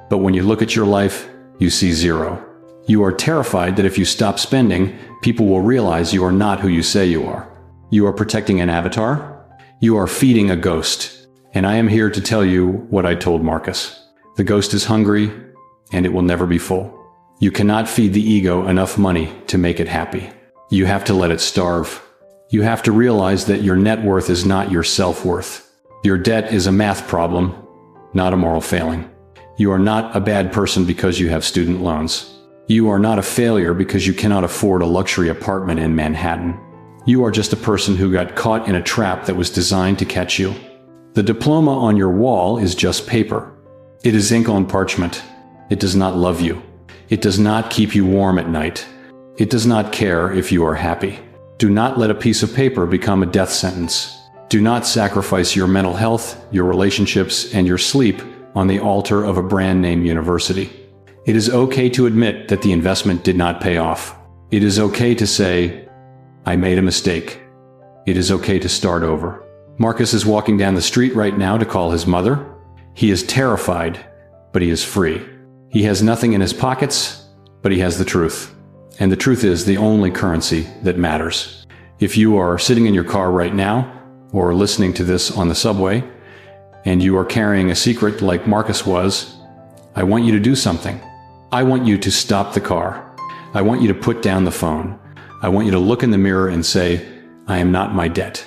but when you look at your life, you see zero. You are terrified that if you stop spending, people will realize you are not who you say you are. You are protecting an avatar. You are feeding a ghost. And I am here to tell you what I told Marcus. The ghost is hungry, and it will never be full. You cannot feed the ego enough money to make it happy. You have to let it starve. You have to realize that your net worth is not your self-worth. Your debt is a math problem, not a moral failing. You are not a bad person because you have student loans. You are not a failure because you cannot afford a luxury apartment in Manhattan. You are just a person who got caught in a trap that was designed to catch you. The diploma on your wall is just paper. It is ink on parchment. It does not love you. It does not keep you warm at night. It does not care if you are happy. Do not let a piece of paper become a death sentence. Do not sacrifice your mental health, your relationships, and your sleep on the altar of a brand name university. It is okay to admit that the investment did not pay off. It is okay to say, I made a mistake. It is okay to start over. Marcus is walking down the street right now to call his mother. He is terrified, but he is free. He has nothing in his pockets, but he has the truth. And the truth is the only currency that matters. If you are sitting in your car right now, or listening to this on the subway, and you are carrying a secret like Marcus was, I want you to do something. I want you to stop the car. I want you to put down the phone. I want you to look in the mirror and say, I am not my debt.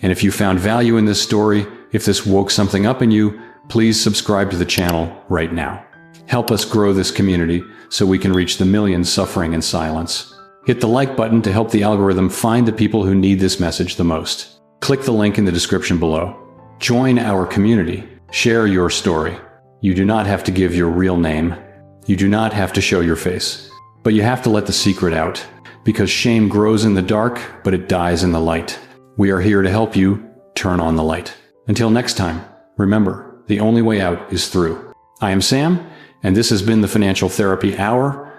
And if you found value in this story, if this woke something up in you, please subscribe to the channel right now. Help us grow this community so we can reach the millions suffering in silence. Hit the like button to help the algorithm find the people who need this message the most. Click the link in the description below. Join our community. Share your story. You do not have to give your real name. You do not have to show your face. But you have to let the secret out, because shame grows in the dark, but it dies in the light. We are here to help you turn on the light. Until next time, remember, the only way out is through. I am Sam, and this has been the Financial Therapy Hour,